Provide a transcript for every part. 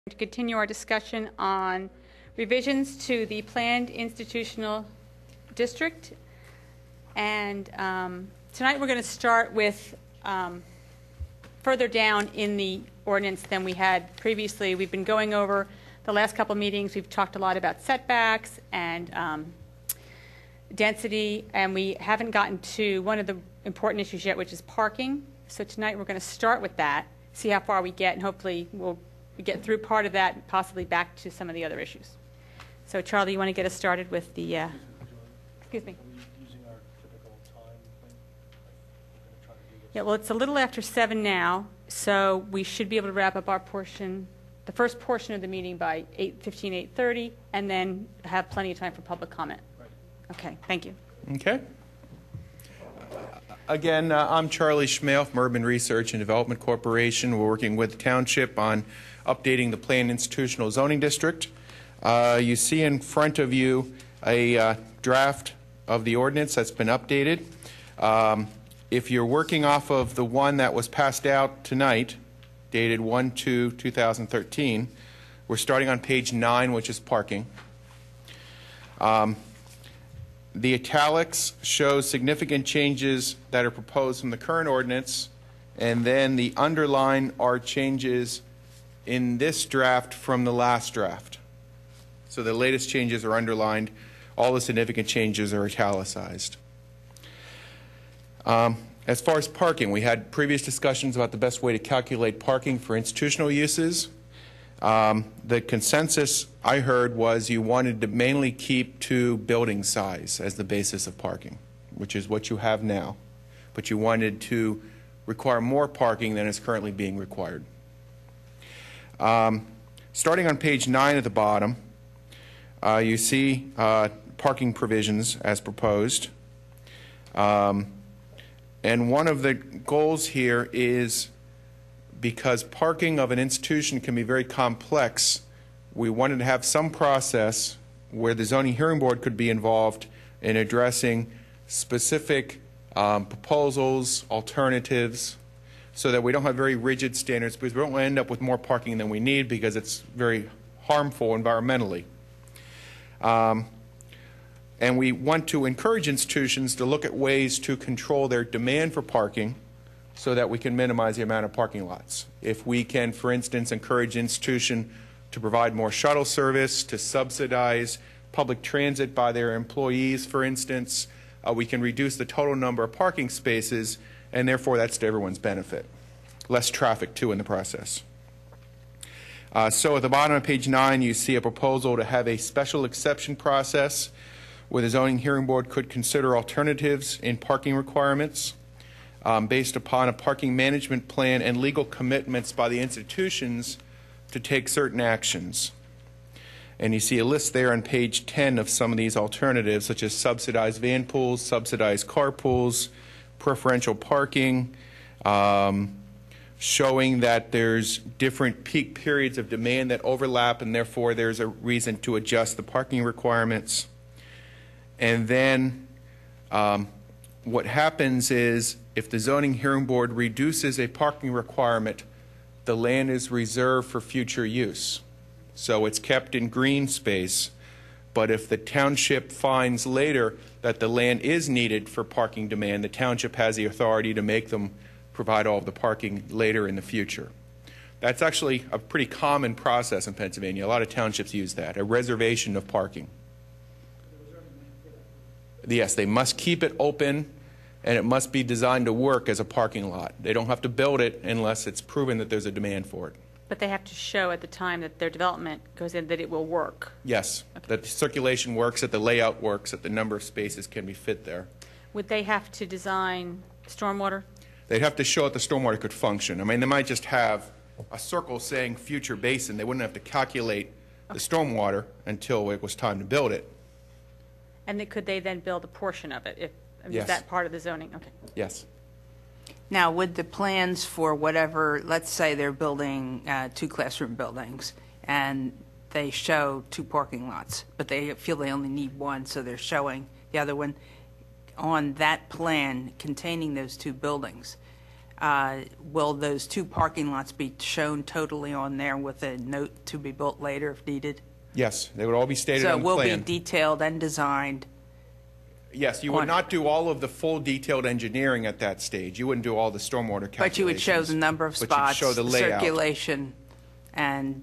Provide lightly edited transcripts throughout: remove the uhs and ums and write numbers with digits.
To continue our discussion on revisions to the planned institutional district. And tonight we're going to start with further down in the ordinance than we had previously. We've been going over the last couple of meetings. We've talked a lot about setbacks and density, and we haven't gotten to one of the important issues yet, which is parking. So tonight we're going to start with that, see how far we get, and hopefully we'll get through part of that and possibly back to some of the other issues. So, Charlie, you want to get us started with the, excuse me. Are we using our typical time thing? Yeah, well, it's a little after 7 now, so we should be able to wrap up our portion, the first portion of the meeting by 8:15, 8:30, and then have plenty of time for public comment. Right. Okay, thank you. Okay. Again, I'm Charlie Schmale from Urban Research and Development Corporation. We're working with the Township on updating the planned institutional zoning district. You see in front of you a draft of the ordinance that's been updated. If you're working off of the one that was passed out tonight, dated 1/2/2013, we're starting on page 9, which is parking. The italics show significant changes that are proposed from the current ordinance, and then the underline are changes in this draft from the last draft. So the latest changes are underlined. All the significant changes are italicized. As far as parking, we had previous discussions about the best way to calculate parking for institutional uses. The consensus I heard was you wanted to mainly keep to building size as the basis of parking, which is what you have now. But you wanted to require more parking than is currently being required. Starting on page 9 at the bottom, you see parking provisions as proposed. And one of the goals here is, because parking of an institution can be very complex, we wanted to have some process where the zoning hearing board could be involved in addressing specific proposals, alternatives, so that we don't have very rigid standards, because we don't end up with more parking than we need because it's very harmful environmentally. And we want to encourage institutions to look at ways to control their demand for parking so that we can minimize the amount of parking lots. If we can, for instance, encourage institution to provide more shuttle service, to subsidize public transit by their employees, for instance, we can reduce the total number of parking spaces, and therefore that's to everyone's benefit. Less traffic, too, in the process. So at the bottom of page 9, you see a proposal to have a special exception process where the zoning hearing board could consider alternatives in parking requirements based upon a parking management plan and legal commitments by the institutions to take certain actions. And you see a list there on page 10 of some of these alternatives, such as subsidized van pools, subsidized carpools, preferential parking, showing that there's different peak periods of demand that overlap, and therefore there's a reason to adjust the parking requirements. And then what happens is, if the zoning hearing board reduces a parking requirement, the land is reserved for future use. So it's kept in green space. But if the township finds later that the land is needed for parking demand, the township has the authority to make them provide all of the parking later in the future. That's actually a pretty common process in Pennsylvania. A lot of townships use that, a reservation of parking. Yes, they must keep it open, and it must be designed to work as a parking lot. They don't have to build it unless it's proven that there's a demand for it. But they have to show at the time that their development goes in that it will work. Yes, okay. That the circulation works, that the layout works, that the number of spaces can be fit there. Would they have to design stormwater? They'd have to show that the stormwater could function. I mean, they might just have a circle saying future basin. They wouldn't have to calculate the stormwater until it was time to build it. And could they then build a portion of it? Yes. Is that part of the zoning? Okay. Yes. Now, would the plans for whatever, let's say they're building 2 classroom buildings, and they show 2 parking lots, but they feel they only need 1, so they're showing the other one, on that plan containing those 2 buildings, will those 2 parking lots be shown totally on there with a note to be built later if needed? Yes, they would all be stated So on it the will plan. be detailed and designed. Yes, you would not do all of the full detailed engineering at that stage. You wouldn't do all the stormwater calculations. But you would show the number of but you'd spots, show the layout. circulation, and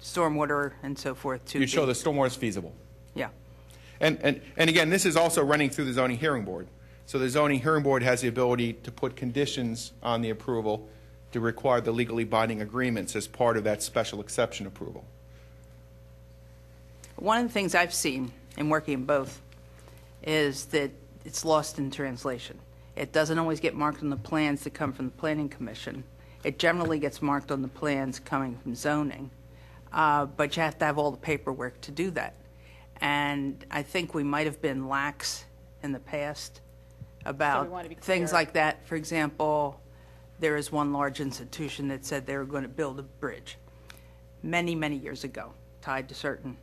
stormwater and so forth. You show the stormwater is feasible. Yeah. And again, this is also running through the zoning hearing board. So the zoning hearing board has the ability to put conditions on the approval to require the legally binding agreements as part of that special exception approval. One of the things I've seen in working in both is that it's lost in translation. It doesn't always get marked on the plans that come from the Planning Commission. It generally gets marked on the plans coming from zoning, but you have to have all the paperwork to do that. And I think we might have been lax in the past about want to be things clear. like that. For example, there is one large institution that said they were going to build a bridge many, many years ago, tied to certain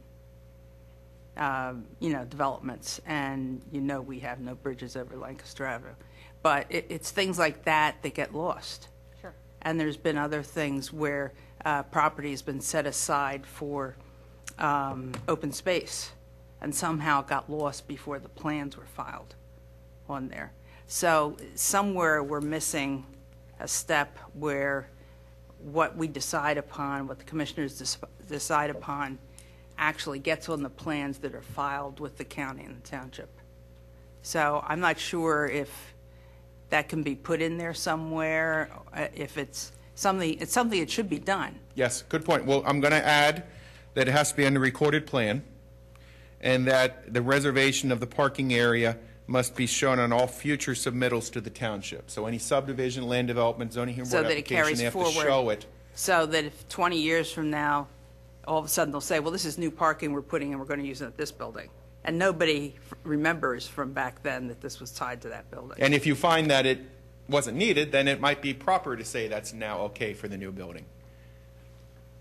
developments, and we have no bridges over Lancaster Avenue. But it's things like that that get lost. Sure. And there's been other things where property has been set aside for open space and somehow got lost before the plans were filed on there. So somewhere we're missing a step where what we decide upon, what the commissioners decide upon, actually gets on the plans that are filed with the county and the township. So I'm not sure if that can be put in there somewhere, if it's something that should be done. Yes, good point. Well, I'm going to add that it has to be on the recorded plan and that the reservation of the parking area must be shown on all future submittals to the township. So any subdivision, land development, zoning hearing So board that it application, carries they have forward. to show it. So that if 20 years from now, all of a sudden they'll say, well, this is new parking we're putting and we're going to use it at this building. And nobody remembers from back then that this was tied to that building. And if you find that it wasn't needed, then it might be proper to say that's now okay for the new building.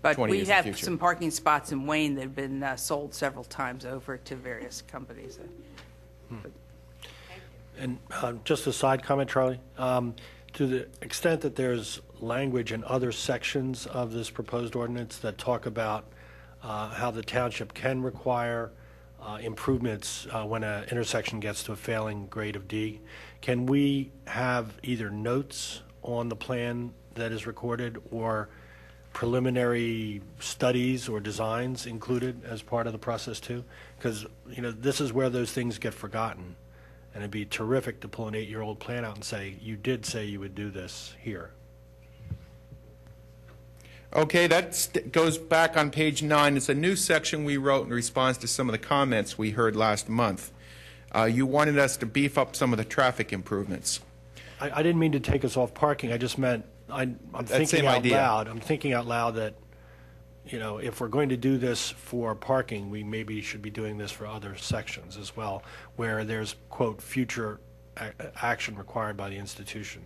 But 20 we years in the have future. some parking spots in Wayne that have been sold several times over to various companies. And just a side comment, Charlie, to the extent that there's language in other sections of this proposed ordinance that talk about how the township can require improvements when an intersection gets to a failing grade of D, can we have either notes on the plan that is recorded or preliminary studies or designs included as part of the process too? Because this is where those things get forgotten, and it'd be terrific to pull an 8-year-old plan out and say, you did say you would do this here. Okay, that goes back on page 9. It's a new section we wrote in response to some of the comments we heard last month. You wanted us to beef up some of the traffic improvements. I didn't mean to take us off parking. I just meant I'm thinking same out idea. loud. I'm thinking out loud that, if we're going to do this for parking, we maybe should be doing this for other sections as well, where there's, quote, future action required by the institution.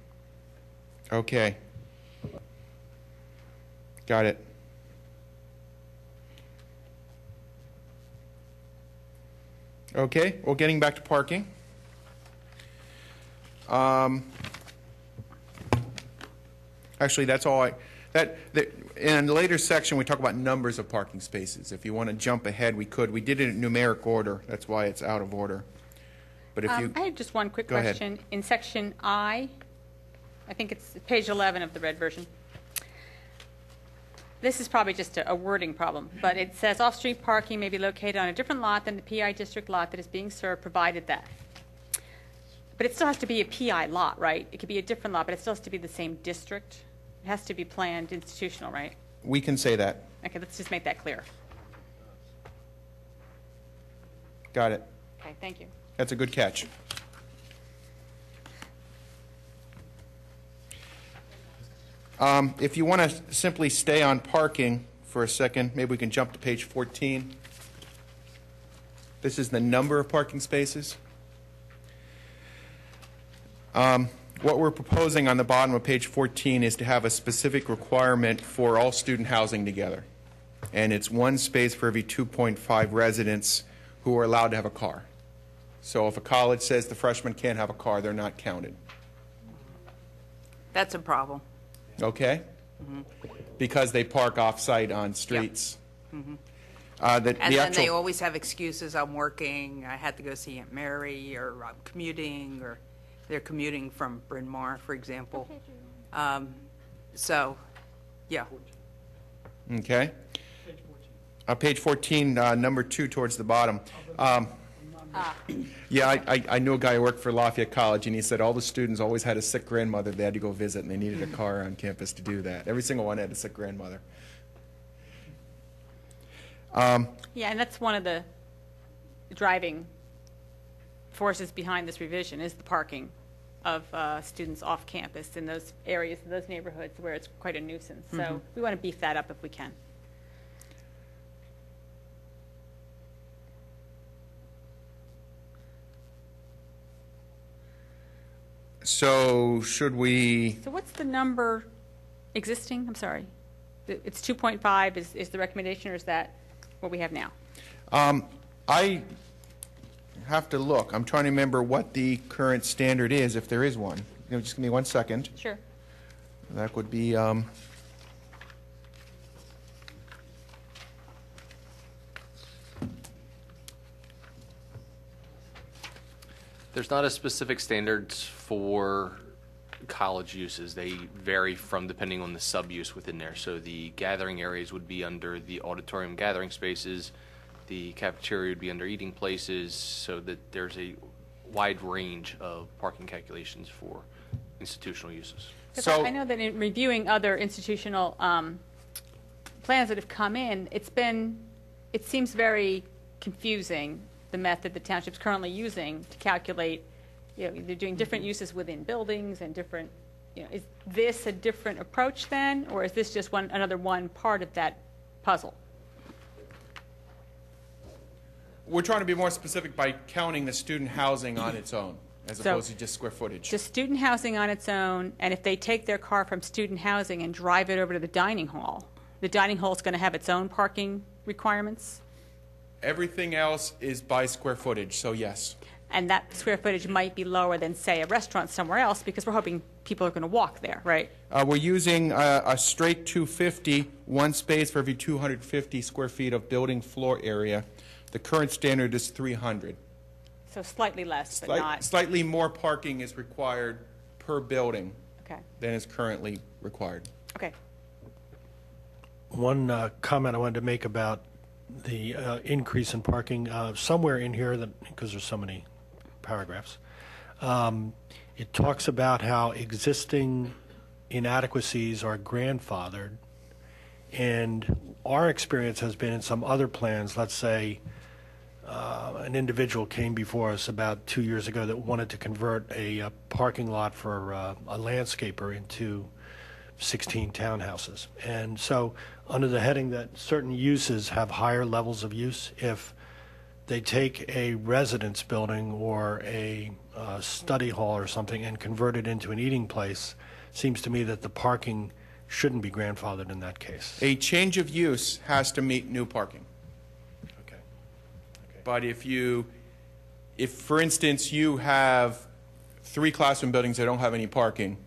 Okay. Got it. Okay, well, getting back to parking. Actually, that's all in the later section, we talk about numbers of parking spaces. If you want to jump ahead, we could. We did it in numeric order. That's why it's out of order. But if you... I have just one quick Go ahead. question. In section I think it's page 11 of the red version. This is probably just a wording problem, but it says off-street parking may be located on a different lot than the PI district lot that is being served, provided that. But it still has to be a PI lot, right? It could be a different lot, but it still has to be the same district. It has to be planned institutional, right? We can say that. Okay, let's just make that clear. Got it. Okay, thank you. That's a good catch. If you want to simply stay on parking for a second, maybe we can jump to page 14. This is the number of parking spaces. What we're proposing on the bottom of page 14 is to have a specific requirement for all student housing together. And it's 1 space for every 2.5 residents who are allowed to have a car. So if a college says the freshmen can't have a car, they're not counted. That's a problem. Okay? Because they park off-site on streets. And The then they actual, always have excuses, I'm working, I had to go see Aunt Mary, or I'm commuting, or they're commuting from Bryn Mawr, for example. So, yeah. okay? Page 14, number 2 towards the bottom. Yeah, I knew a guy who worked for Lafayette College, and he said all the students always had a sick grandmother they had to go visit, and they needed a car on campus to do that. Every single one had a sick grandmother. Yeah, and that's one of the driving forces behind this revision is the parking of students off campus in those areas, those neighborhoods where it's quite a nuisance. So we want to beef that up if we can. So should we, So what's the number existing? I'm sorry. It's 2.5 is the recommendation, or is that what we have now? I have to look. I'm trying to remember what the current standard is, if there is one. Just give me 1 second. Sure. That would be, There's not a specific standards for college uses. They vary from depending on the sub-use within there. So the gathering areas would be under the auditorium gathering spaces. The cafeteria would be under eating places, so that there's a wide range of parking calculations for institutional uses. So- I know that in reviewing other institutional plans that have come in, it seems very confusing, the method the township's currently using to calculate, they're doing different uses within buildings and different, is this a different approach then, or is this just another one part of that puzzle? we're trying to be more specific by counting the student housing on its own, as So- opposed to just square footage. Just student housing on its own, and if they take their car from student housing and drive it over to the dining hall is going to have its own parking requirements? Everything else is by square footage, so yes. And that square footage might be lower than, say, a restaurant somewhere else, because we're hoping people are going to walk there, right? We're using a straight 250, one space for every 250 square feet of building floor area. The current standard is 300. So slightly less, but not, Slightly more parking is required per building okay, than is currently required. okay. One comment I wanted to make about the increase in parking, somewhere in here, because there's so many paragraphs, it talks about how existing inadequacies are grandfathered, and our experience has been in some other plans, let's say an individual came before us about 2 years ago that wanted to convert a parking lot for a landscaper into 16 townhouses. And so under the heading that certain uses have higher levels of use, if they take a residence building or a study hall or something and convert it into an eating place, seems to me that the parking shouldn't be grandfathered in that case. A change of use has to meet new parking. Okay. But if for instance you have 3 classroom buildings that don't have any parking,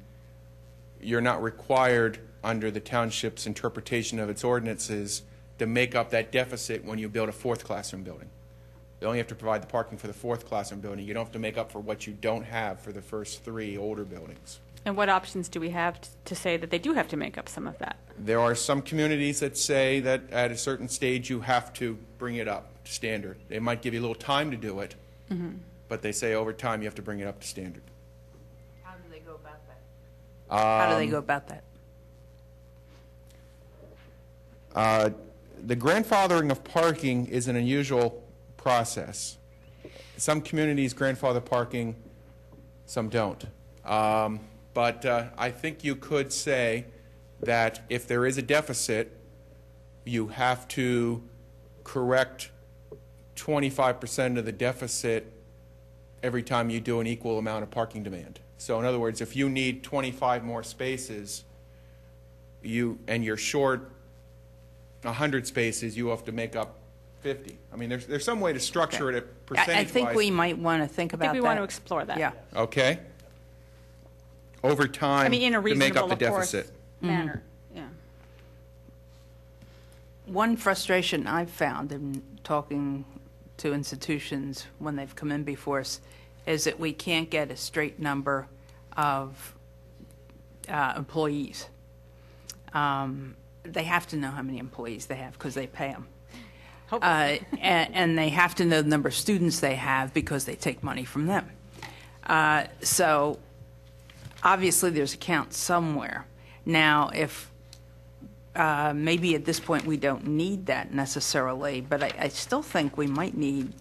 you're not required under the township's interpretation of its ordinances to make up that deficit when you build a 4th classroom building. You only have to provide the parking for the 4th classroom building. You don't have to make up for what you don't have for the first 3 older buildings. And what options do we have to say that they do have to make up some of that? There are some communities that say that at a certain stage you have to bring it up to standard. They might give you a little time to do it, but they say over time you have to bring it up to standard. How do they go about that? How do they go about that? The grandfathering of parking is an unusual process. Some communities grandfather parking, some don't. But I think you could say that if there is a deficit, you have to correct 25% of the deficit every time you do an equal amount of parking demand. So in other words, if you need 25 more spaces and you're short 100 spaces, you have to make up 50. I mean, there's some way to structure it percentage-wise. I think we might want to think about that. I think we want to explore that. Yeah. Okay. over I time mean, in a to make up reasonable, the of course, deficit. manner, yeah. One frustration I've found in talking to institutions when they've come in before us is that we can't get a straight number of employees. They have to know how many employees they have because they pay them. And they have to know the number of students they have because they take money from them. So obviously there's a count somewhere. Now, if maybe at this point we don't need that necessarily, but I still think we might need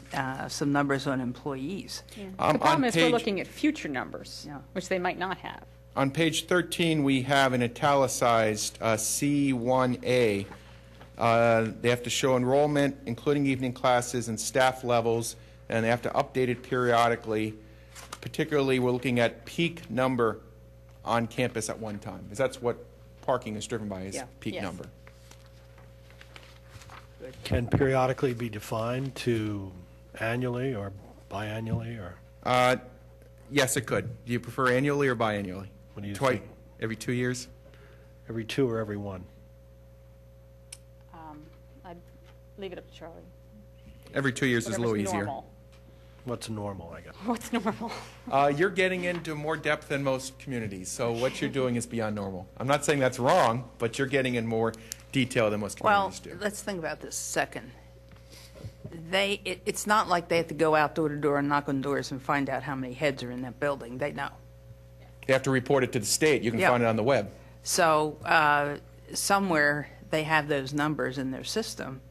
some numbers on employees. The problem on is we're page- looking at future numbers, Yeah. which they might not have. On page 13, we have an italicized C1A. They have to show enrollment, including evening classes and staff levels, and they have to update it periodically. Particularly, we're looking at peak number on campus at one time, because that's what parking is driven by, is Yeah. peak Yes. number. Can periodically be defined to annually or biannually, or Yes, it could. Do you prefer annually or biannually? what do you Twice, think? every 2 years? Every 2 or every 1? I'd leave it up to Charlie. Every 2 years is a little Whatever's easier. normal. What's normal, I guess? What's normal? You're getting into more depth than most communities, so what you're doing is beyond normal. I'm not saying that's wrong, but you're getting in more detail than most Well, communities do. let's think about this a second. It's not like they have to go out door to door and knock on doors and find out how many heads are in that building. They know. They have to report it to the state. You can Yeah. find it on the web. So somewhere they have those numbers in their system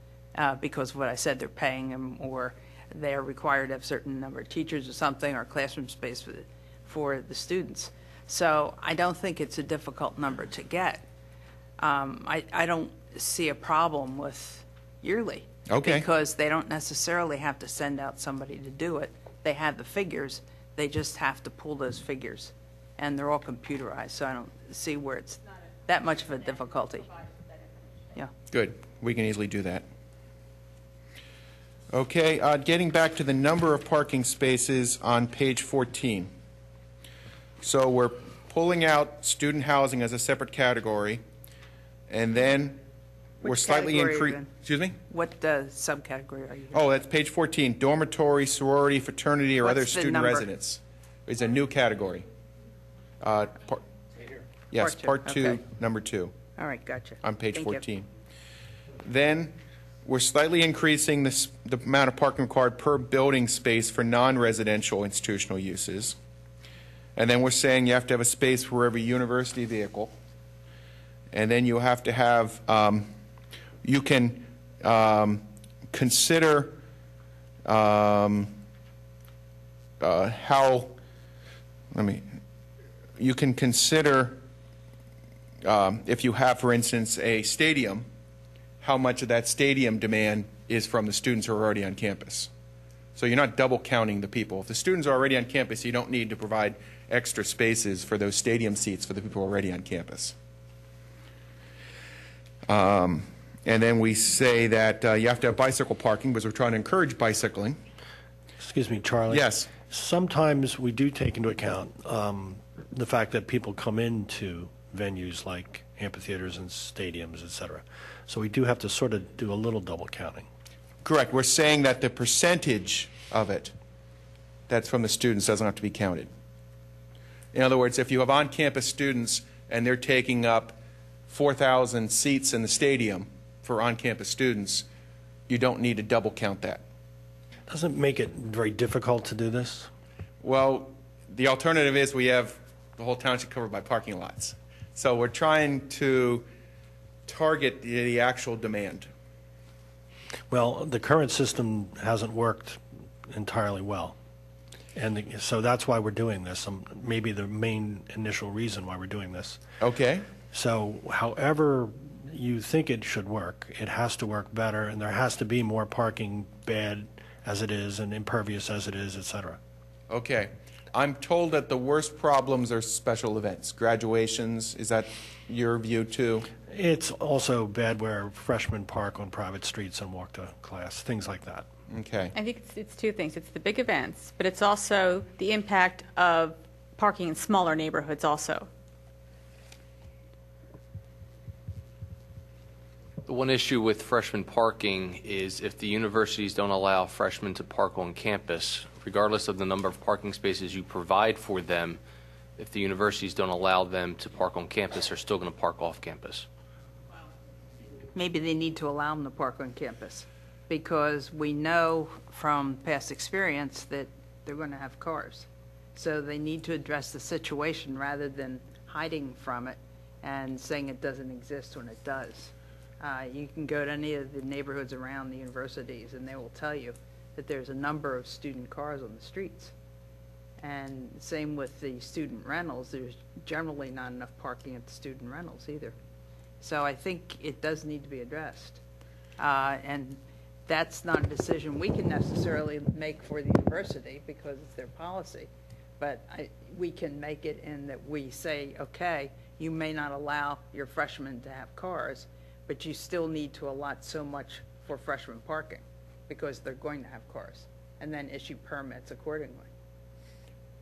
because of what I said, they're paying them or they're required to have a certain number of teachers or something or classroom space for the students. So I don't think it's a difficult number to get. I don't see a problem with yearly. Okay. Because they don't necessarily have to send out somebody to do it. They have the figures. They just have to pull those figures. And they're all computerized, so I don't see where it's that much of a difficulty. Yeah. Good. We can easily do that. Okay, getting back to the number of parking spaces on page 14. So we're pulling out student housing as a separate category, and then we're Which slightly category are you increasing. in? Excuse me? What subcategory are you in? Oh, that's page 14. Dormitory, sorority, fraternity, or What's other the student number? residence. It's a new category. Yes, Part two. part 2, Okay. number 2. All right, gotcha. On page Thank you. 14. Then we're slightly increasing the amount of parking required per building space for non-residential institutional uses. And then we're saying you have to have a space for every university vehicle. And then you have to have, you can consider you can consider if you have, for instance, a stadium, how much of that stadium demand is from the students who are already on campus. So you're not double counting the people. If the students are already on campus, you don't need to provide extra spaces for those stadium seats for the people already on campus. And then we say that you have to have bicycle parking because we're trying to encourage bicycling. Excuse me, Charlie? Yes. Sometimes we do take into account the fact that people come into venues like amphitheaters and stadiums, et cetera. So we do have to sort of do a little double counting. Correct. We're saying that the percentage of it that's from the students doesn't have to be counted. In other words, if you have on-campus students and they're taking up 4,000 seats in the stadium for on-campus students, you don't need to double count that. Doesn't make it very difficult to do this? Well, the alternative is we have the whole township covered by parking lots. So we're trying to target the actual demand. Well, the current system hasn't worked entirely well. And so that's why we're doing this, maybe the main initial reason why we're doing this. Okay. So however you think it should work, it has to work better, and there has to be more parking, bad as it is and impervious as it is, et cetera. Okay. I'm told that the worst problems are special events, graduations. Is that your view too? It's also bad where freshmen park on private streets and walk to class, things like that. Okay. I think it's two things. It's the big events, but it's also the impact of parking in smaller neighborhoods also. The one issue with freshman parking is if the universities don't allow freshmen to park on campus, regardless of the number of parking spaces you provide for them, if the universities don't allow them to park on campus, they're still going to park off campus. Maybe they need to allow them to park on campus, because we know from past experience that they're going to have cars. So they need to address the situation rather than hiding from it and saying it doesn't exist when it does. You can go to any of the neighborhoods around the universities and they will tell you that there's a number of student cars on the streets. And same with the student rentals, there's generally not enough parking at the student rentals either. So I think it does need to be addressed. And that's not a decision we can necessarily make for the university because it's their policy. But we can make it in that we say, okay, you may not allow your freshmen to have cars, but you still need to allot so much for freshman parking because they're going to have cars, and then issue permits accordingly.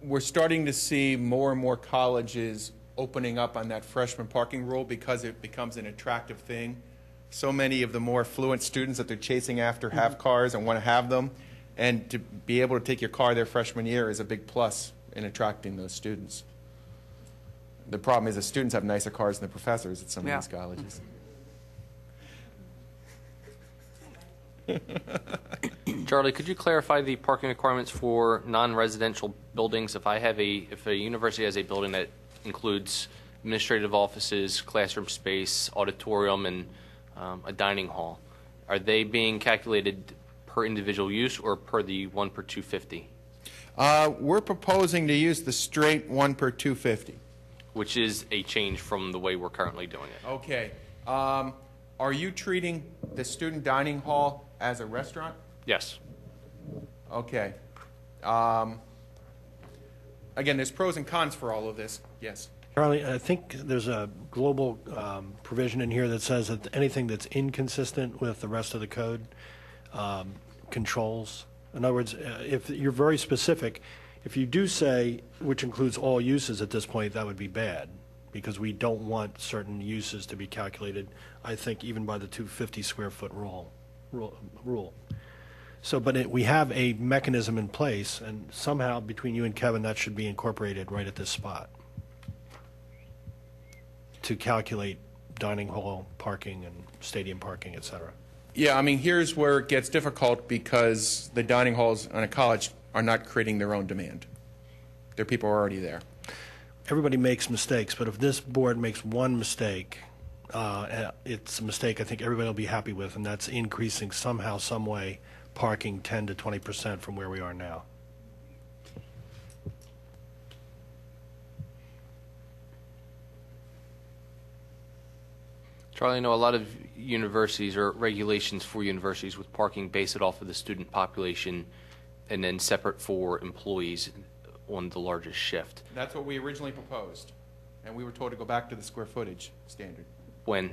We're starting to see more and more colleges opening up on that freshman parking rule because it becomes an attractive thing. So many of the more affluent students that they're chasing after have cars and want to have them, and to be able to take your car their freshman year is a big plus in attracting those students. The problem is the students have nicer cars than the professors at some of these colleges. Charlie, could you clarify the parking requirements for non-residential buildings? If a university has a building that includes administrative offices, classroom space, auditorium, and a dining hall, are they being calculated per individual use or per the 1 per 250? We're proposing to use the straight 1 per 250. Which is a change from the way we're currently doing it. Okay. Are you treating the student dining hall as a restaurant? Yes. Okay. Again, there's pros and cons for all of this. Yes. Charlie, I think there's a global provision in here that says that anything that's inconsistent with the rest of the code controls. In other words, if you're very specific, if you do say, which includes all uses at this point, that would be bad, because we don't want certain uses to be calculated, I think, even by the 250 square foot rule. So, but we have a mechanism in place, and somehow between you and Kevin, that should be incorporated right at this spot to calculate dining hall parking and stadium parking, et cetera. Yeah, I mean, here's where it gets difficult because the dining halls on a college are not creating their own demand. Their people are already there. Everybody makes mistakes, but if this board makes one mistake, it's a mistake I think everybody will be happy with, and that's increasing somehow, some way, parking 10 to 20% from where we are now. Charlie, I know a lot of universities or regulations for universities with parking base it off of the student population and then separate for employees on the largest shift. That's what we originally proposed, and we were told to go back to the square footage standard. When?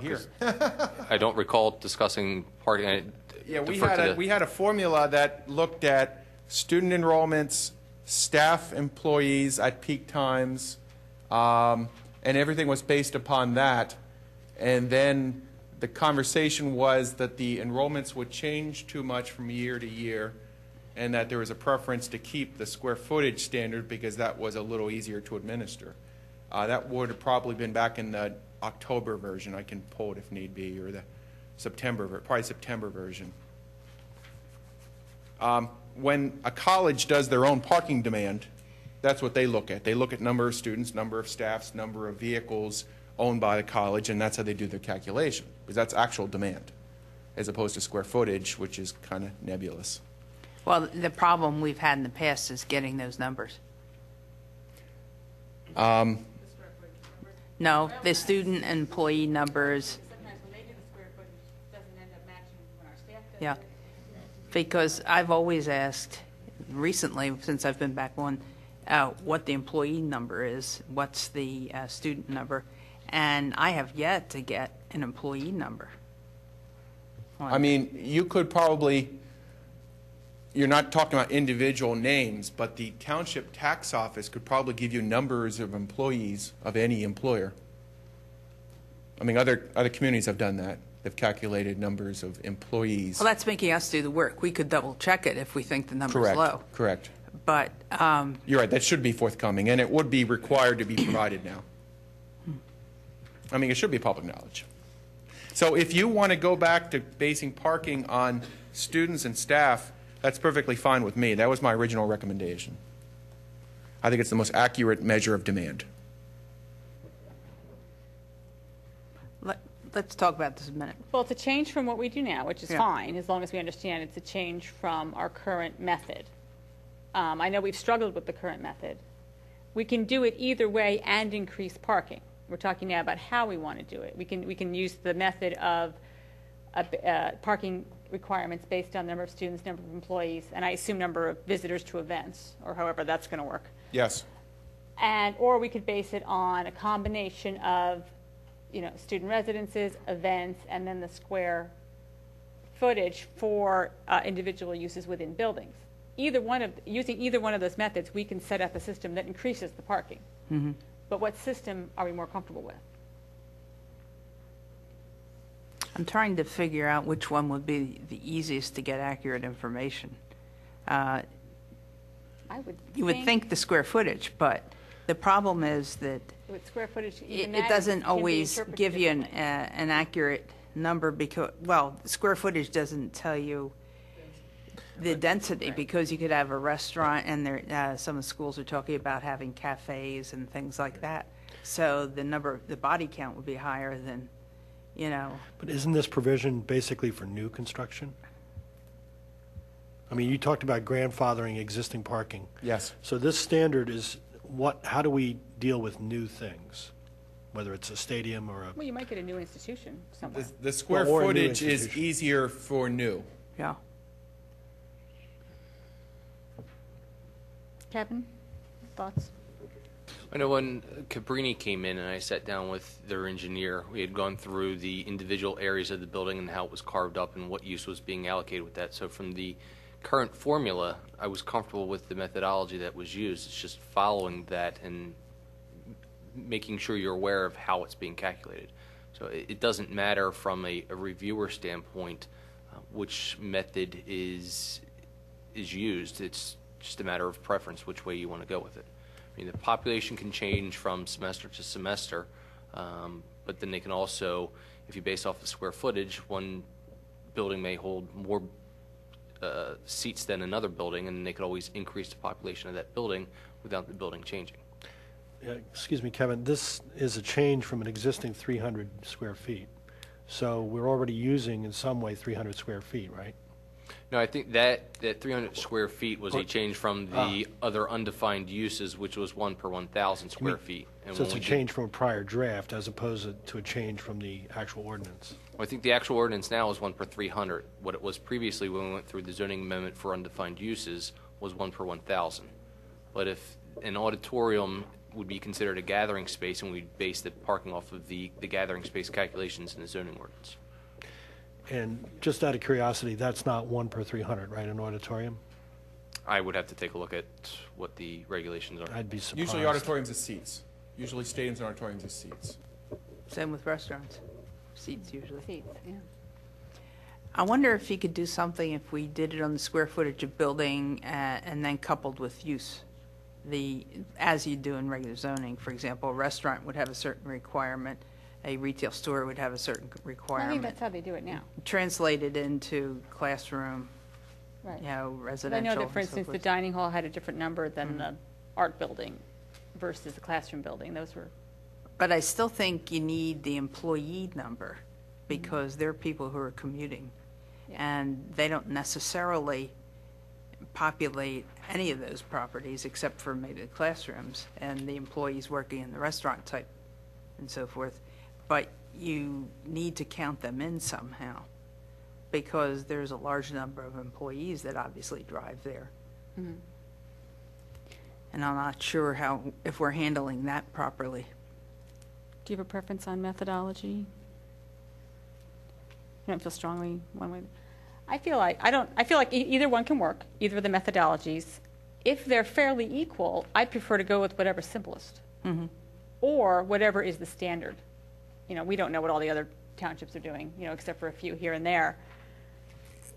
Here. I don't recall discussing parking. Yeah, we had a formula that looked at student enrollments, staff employees at peak times, and everything was based upon that. And then the conversation was that the enrollments would change too much from year to year, and that there was a preference to keep the square footage standard because that was a little easier to administer. That would have probably been back in the October version. I can pull it if need be, or the probably September version. When a college does their own parking demand, that's what they look at. They look at number of students, number of staffs, number of vehicles owned by the college, and that's how they do their calculation, because that's actual demand, as opposed to square footage, which is kind of nebulous. Well, the problem we've had in the past is getting those numbers. No, the student and employee numbers. Sometimes when they do the square footage, it doesn't end up matching when our staff does Yeah. it. Because I've always asked, recently, since I've been back on, what the employee number is, what's the student number, and I have yet to get an employee number. I mean, you could probably you're not talking about individual names, but the township tax office could probably give you numbers of employees of any employer. I mean, other communities have done that. They've calculated numbers of employees. Well, that's making us do the work. We could double check it if we think the number's Correct. low. Correct. But You're right. That should be forthcoming, and it would be required to be provided now. I mean, it should be public knowledge. So if you want to go back to basing parking on students and staff, that's perfectly fine with me. That was my original recommendation. I think it's the most accurate measure of demand. let's talk about this a minute. Well, it's a change from what we do now, which is Yeah. fine, as long as we understand it's a change from our current method. I know we've struggled with the current method. We can do it either way and increase parking. We're talking now about how we want to do it. We can use the method of parking requirements based on number of students, number of employees, and I assume number of visitors to events, or however that's going to work. Yes. Or we could base it on a combination of, student residences, events, and then the square footage for individual uses within buildings. Using either one of those methods, we can set up a system that increases the parking. Mm-hmm. But what system are we more comfortable with? I'm trying to figure out which one would be the easiest to get accurate information. You would think the square footage, but the problem is that With square footage, it doesn't always give you an accurate number because, well, square footage doesn't tell you the density because you could have a restaurant and some of the schools are talking about having cafes and things like that. So the body count would be higher than, But isn't this provision basically for new construction? I mean, you talked about grandfathering existing parking. Yes. So this standard is how do we deal with new things? Whether it's a stadium or Well, you might get a new institution somewhere. The square Or a new footage is institution. easier for new. yeah. Kevin, thoughts? I know when Cabrini came in and I sat down with their engineer, we had gone through the individual areas of the building and how it was carved up and what use was being allocated with that. So from the current formula, I was comfortable with the methodology that was used. It's just following that and making sure you're aware of how it's being calculated. So it doesn't matter from a reviewer standpoint which method is used. It's just a matter of preference which way you want to go with it. I mean, the population can change from semester to semester, but then they can also, if you base off the square footage, one building may hold more seats than another building, and they could always increase the population of that building without the building changing. excuse me, Kevin, this is a change from an existing 300 square feet. So we're already using in some way 300 square feet, right? No, I think that 300 square feet was a change from the other undefined uses, which was 1 per 1,000 square feet. And So it's when a we change from a prior draft as opposed to a change from the actual ordinance. I think the actual ordinance now is 1 per 300. What it was previously when we went through the zoning amendment for undefined uses was 1 per 1,000. But if an auditorium would be considered a gathering space, and we'd base the parking off of the gathering space calculations in the zoning ordinance. And just out of curiosity, that's not 1 per 300, right, an auditorium? I would have to take a look at what the regulations are. I'd be surprised. Usually auditoriums is seats. Usually stadiums and auditoriums is seats. Same with restaurants. Seats usually. Seats, yeah. I wonder if you could do something if we did it on the square footage of building and then coupled with use. As you do in regular zoning, for example, a restaurant would have a certain requirement, a retail store would have a certain I requirement. think that's how they do it now. Translated into classroom, Right. residential. I know that, and for so instance, the forth. dining hall had a different number than the art building versus the classroom building. Those were, But I still think you need the employee number because there are people who are commuting. Yeah. And they don't necessarily populate any of those properties except for maybe the classrooms and the employees working in the restaurant type and so forth. But you need to count them in somehow because there's a large number of employees that obviously drive there. Mhm. And I'm not sure if we're handling that properly. do you have a preference on methodology? You don't feel strongly one way? I feel like either one can work, either of the methodologies. If they're fairly equal, I'd prefer to go with whatever's simplest, or whatever is the standard. You know, we don't know what all the other townships are doing, you know, except for a few here and there.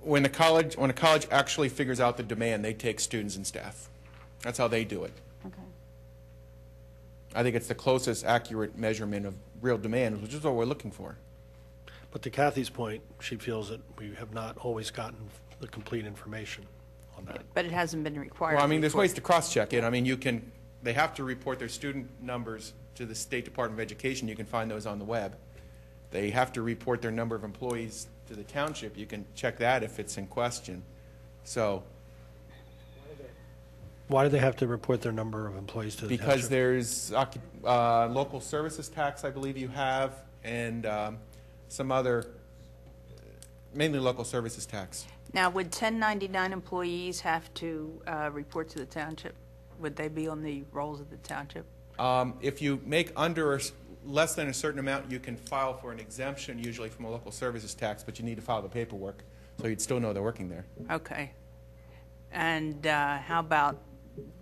When a college actually figures out the demand, they take students and staff. That's how they do it. Okay. I think it's the closest accurate measurement of real demand, which is what we're looking for. But to Kathy's point, she feels that we have not always gotten the complete information on that. But it hasn't been required. Well, I mean, there's before. ways to cross-check it. I mean, they have to report their student numbers to the State Department of Education. You can find those on the web. They have to report their number of employees to the township. You can check that if it's in question. So, Why do they have to report their number of employees to the because township? there's local services tax, I believe you have, and some other, mainly local services tax. Now, would 1099 employees have to report to the township? Would they be on the rolls of the township? If you make less than a certain amount, you can file for an exemption, usually from a local services tax, but you need to file the paperwork, so you'd still know they're working there. Okay. And how about,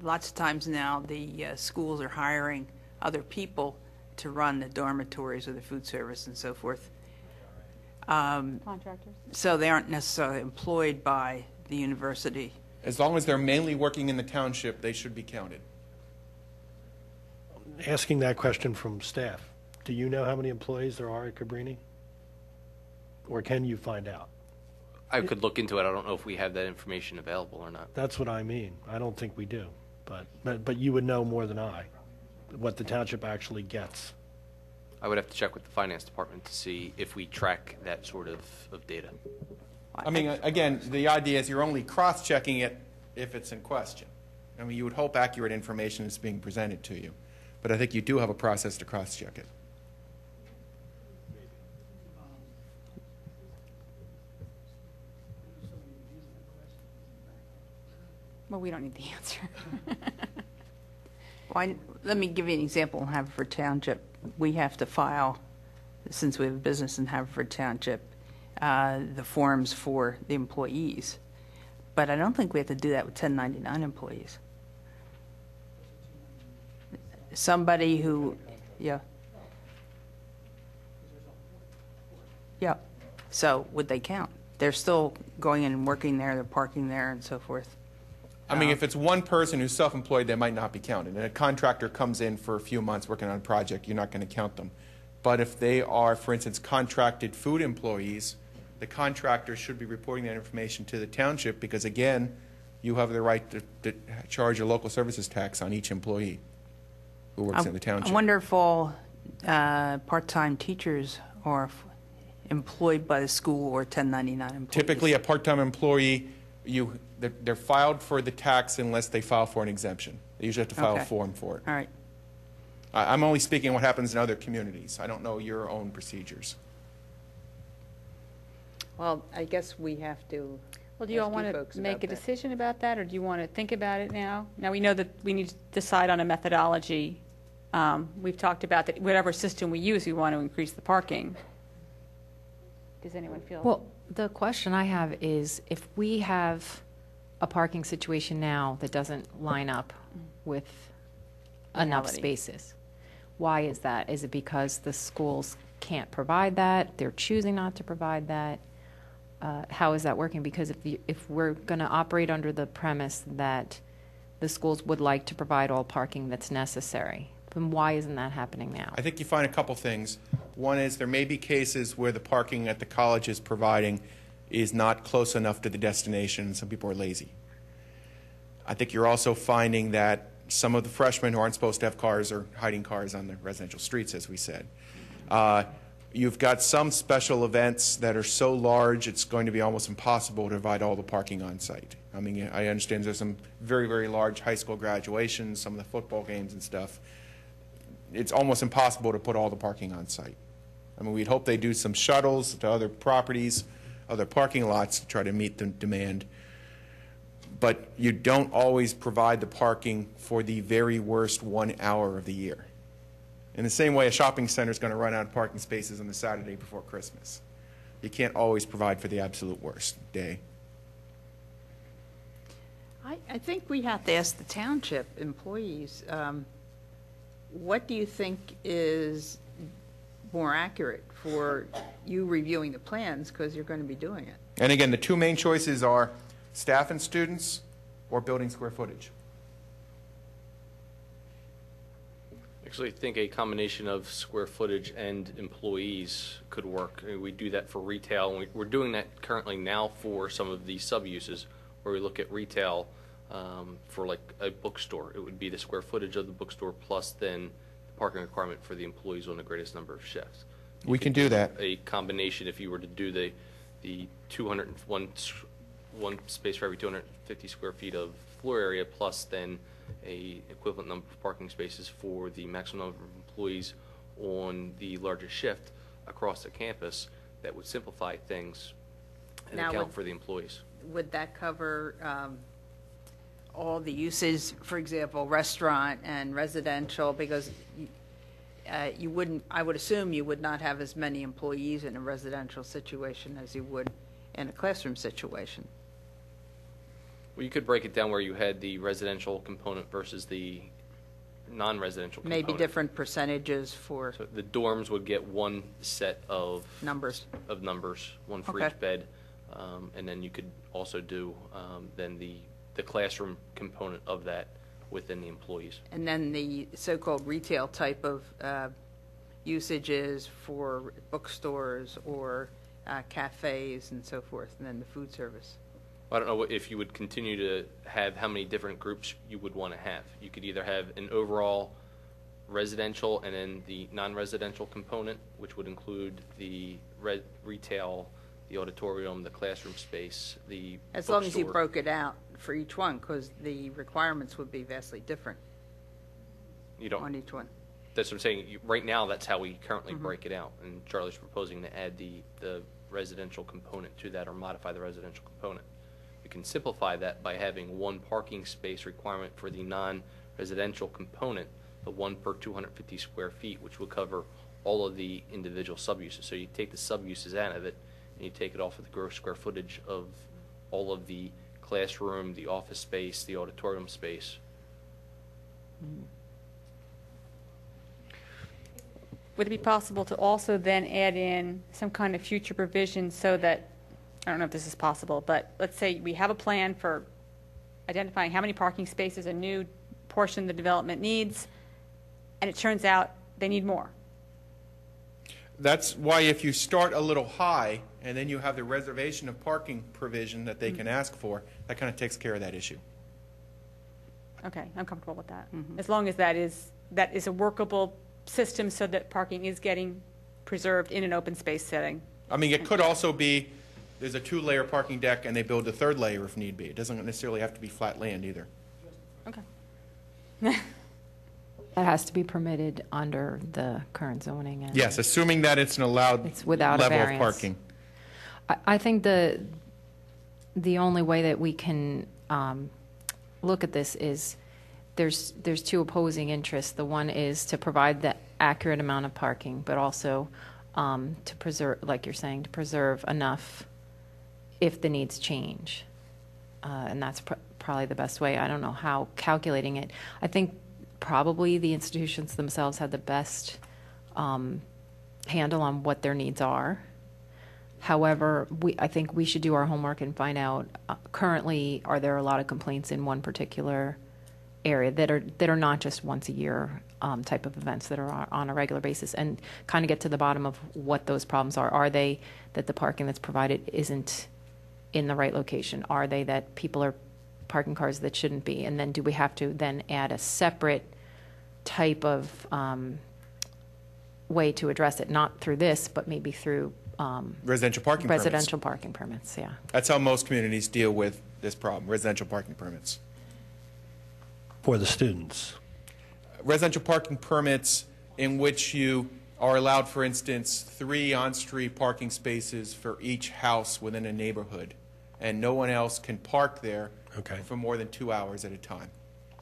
lots of times now, the schools are hiring other people to run the dormitories or the food service and so forth. Contractors. So they aren't necessarily employed by the university. As long as they're mainly working in the township, they should be counted. Asking that question from staff, do you know how many employees there are at Cabrini? Or can you find out? I could look into it. I don't know if we have that information available or not. That's what I mean. I don't think we do. But you would know more than I what the township actually gets. I would have to check with the finance department to see if we track that sort of data. I mean, again, the idea is you're only cross-checking it if it's in question. I mean, you would hope accurate information is being presented to you. But I think you do have a process to cross-check it. Well, we don't need the answer. Let me give you an example in Haverford Township. We have to file, since we have a business in Haverford Township, the forms for the employees. But I don't think we have to do that with 1099 employees. Somebody who, yeah. Yeah. So would they count? They're still going in and working there, they're parking there and so forth. I mean, if it's one person who's self-employed, they might not be counted. And a contractor comes in for a few months working on a project, you're not going to count them. But if they are, for instance, contracted food employees, the contractor should be reporting that information to the township because, again, you have the right to charge a local services tax on each employee who works in the township. I wonder if all part-time teachers are employed by the school or 1099 employees. Typically, a part-time employee, they're filed for the tax unless they file for an exemption. They usually have to file a form for it. All right. I'm only speaking what happens in other communities. I don't know your own procedures. Well, I guess we have to. Well, do you all want to make a decision about that, or do you want to think about it now? Now, we know that we need to decide on a methodology. We've talked about that whatever system we use, we want to increase the parking. Does anyone feel? Well, the question I have is if we have a parking situation now that doesn't line up with enough Reality. spaces, why is that? Is it because the schools can't provide that? They're choosing not to provide that? How is that working? Because if we're going to operate under the premise that the schools would like to provide all parking that's necessary, then why isn't that happening now? I think you find a couple things. One is there may be cases where the parking at the college is providing is not close enough to the destination, and some people are lazy. I think you're also finding that some of the freshmen who aren't supposed to have cars are hiding cars on the residential streets, as we said. You've got some special events that are so large it's going to be almost impossible to provide all the parking on site. I mean, I understand there's some very, very large high school graduations, some of the football games and stuff. It's almost impossible to put all the parking on site. I mean, we'd hope they do some shuttles to other properties, other parking lots to try to meet the demand. But you don't always provide the parking for the very worst 1 hour of the year. In the same way, a shopping center is going to run out of parking spaces on the Saturday before Christmas. You can't always provide for the absolute worst day. I think we have to ask the township employees, what do you think is more accurate for you reviewing the plans, because you're going to be doing it? And again, the two main choices are staff and students or building square footage. Actually, I think a combination of square footage and employees could work. I mean, we do that for retail, and we're doing that currently now for some of the sub-uses, where we look at retail for like a bookstore. It would be the square footage of the bookstore plus then the parking requirement for the employees on the greatest number of shifts. We can do that. A combination, if you were to do the 201 one space for every 250 square feet of floor area, plus then a equivalent number of parking spaces for the maximum number of employees on the largest shift across the campus, that would simplify things and Now, account for the employees. Would that cover all the uses, for example, restaurant and residential? Because you wouldn't, I would assume you would not have as many employees in a residential situation as you would in a classroom situation. Well, you could break it down where you had the residential component versus the non-residential component. Maybe different percentages for So the dorms would get one set of numbers. One for Okay. each bed, and then you could also do then the classroom component of that within the employees. And then the so-called retail type of usages for bookstores or cafes and so forth, and then the food service. I don't know if you would continue to have how many different groups you would want to have. You could either have an overall residential and then the non-residential component, which would include the retail, the auditorium, the classroom space, the As long as you bookstore. broke it out for each one, because the requirements would be vastly different You don't. on each one. That's what I'm saying. Right now, that's how we currently break it out. And Charlie's proposing to add the residential component to that, or modify the residential component. We can simplify that by having one parking space requirement for the non-residential component, the one per 250 square feet, which will cover all of the individual sub-uses. So you take the sub-uses out of it, and you take it off of the gross square footage of all of the classroom, the office space, the auditorium space. Would it be possible to also then add in some kind of future provision so that, I don't know if this is possible, but let's say we have a plan for identifying how many parking spaces a new portion of the development needs, and it turns out they need more. That's why if you start a little high and then you have the reservation of parking provision that they can ask for, that kind of takes care of that issue. Okay, I'm comfortable with that. As long as that is a workable system so that parking is getting preserved in an open space setting. I mean, it could also be there's a 2-layer parking deck and they build a 3rd layer if need be. It doesn't necessarily have to be flat land either. Okay. That has to be permitted under the current zoning. And Yes, assuming that it's an allowed It's without a level of variance. parking. I think the only way that we can look at this is there's two opposing interests. The one is to provide the accurate amount of parking, but also to preserve, like you're saying, to preserve enough if the needs change. And that's probably the best way. I don't know how calculating it. I think probably the institutions themselves have the best handle on what their needs are. However, I think we should do our homework and find out, currently, are there a lot of complaints in one particular area that are not just once a year type of events that are on a regular basis, and kind of get to the bottom of what those problems are. Are they that the parking that's provided isn't in the right location? Are they that people are parking cars that shouldn't be? And then do we have to then add a separate type of way to address it, not through this, but maybe through Residential parking permits. residential parking permits, yeah. That's how most communities deal with this problem, residential parking permits. For the students. Residential parking permits in which you are allowed, for instance, 3 on-street parking spaces for each house within a neighborhood, and no one else can park there Okay. for more than 2 hours at a time.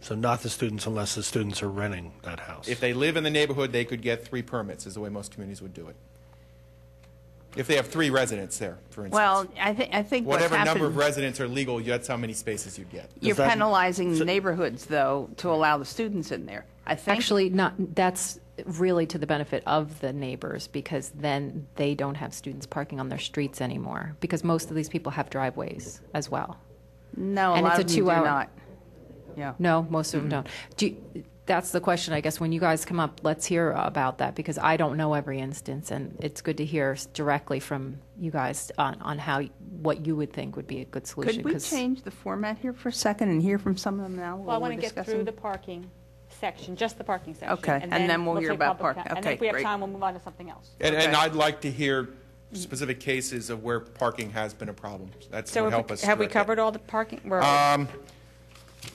So not the students unless the students are renting that house. If they live in the neighborhood, they could get 3 permits, is the way most communities would do it. If they have 3 residents there, for instance. Well, I think what Whatever number of happened, residents are legal, that's how many spaces you'd get. you're that- penalizing the neighborhoods, though, to allow the students in there. I think. Actually, not, that's really to the benefit of the neighbors, because then they don't have students parking on their streets anymore, because most of these people have driveways as well. No, a And lot it's of a them do 2-hour not. Yeah. No, most of them don't. That's the question, I guess. When you guys come up, let's hear about that, because I don't know every instance, and it's good to hear directly from you guys on what you would think would be a good solution. Could we 'cause- change the format here for a second and hear from some of them now? Well, I while want we're to get through discussing? the parking section, just the parking section. Okay, and then we'll hear take about public parking. And then Okay, if we have great. time, we'll move on to something else. And Okay. I'd like to hear specific cases of where parking has been a problem. That's So what have help we- us. have we direct it. covered all the parking? We're-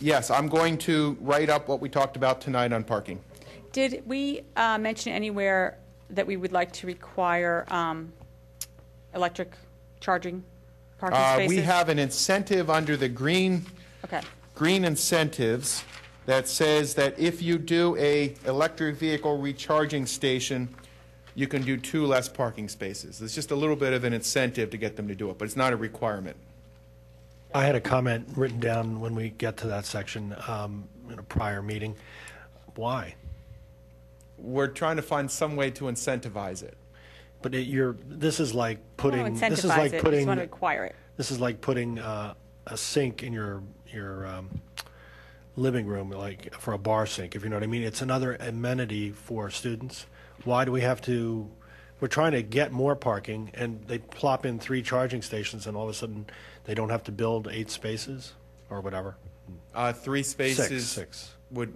Yes, I'm going to write up what we talked about tonight on parking. Did we mention anywhere that we would like to require electric charging parking spaces? We have an incentive under the green Okay. incentives that says that if you do a electric vehicle recharging station, you can do 2 less parking spaces. It's just a little bit of an incentive to get them to do it, but it's not a requirement. I had a comment written down when we get to that section in a prior meeting. Why? We're trying to find some way to incentivize it. But this is like I putting. don't want This to is incentivize like it, I putting. just want to require it. This is like putting a sink in your living room, like for a bar sink, if you know what I mean. It's another amenity for students. Why do we have to? We're trying to get more parking, and they plop in 3 charging stations, and all of a sudden they don't have to build 8 spaces or whatever. 3 spaces Six. would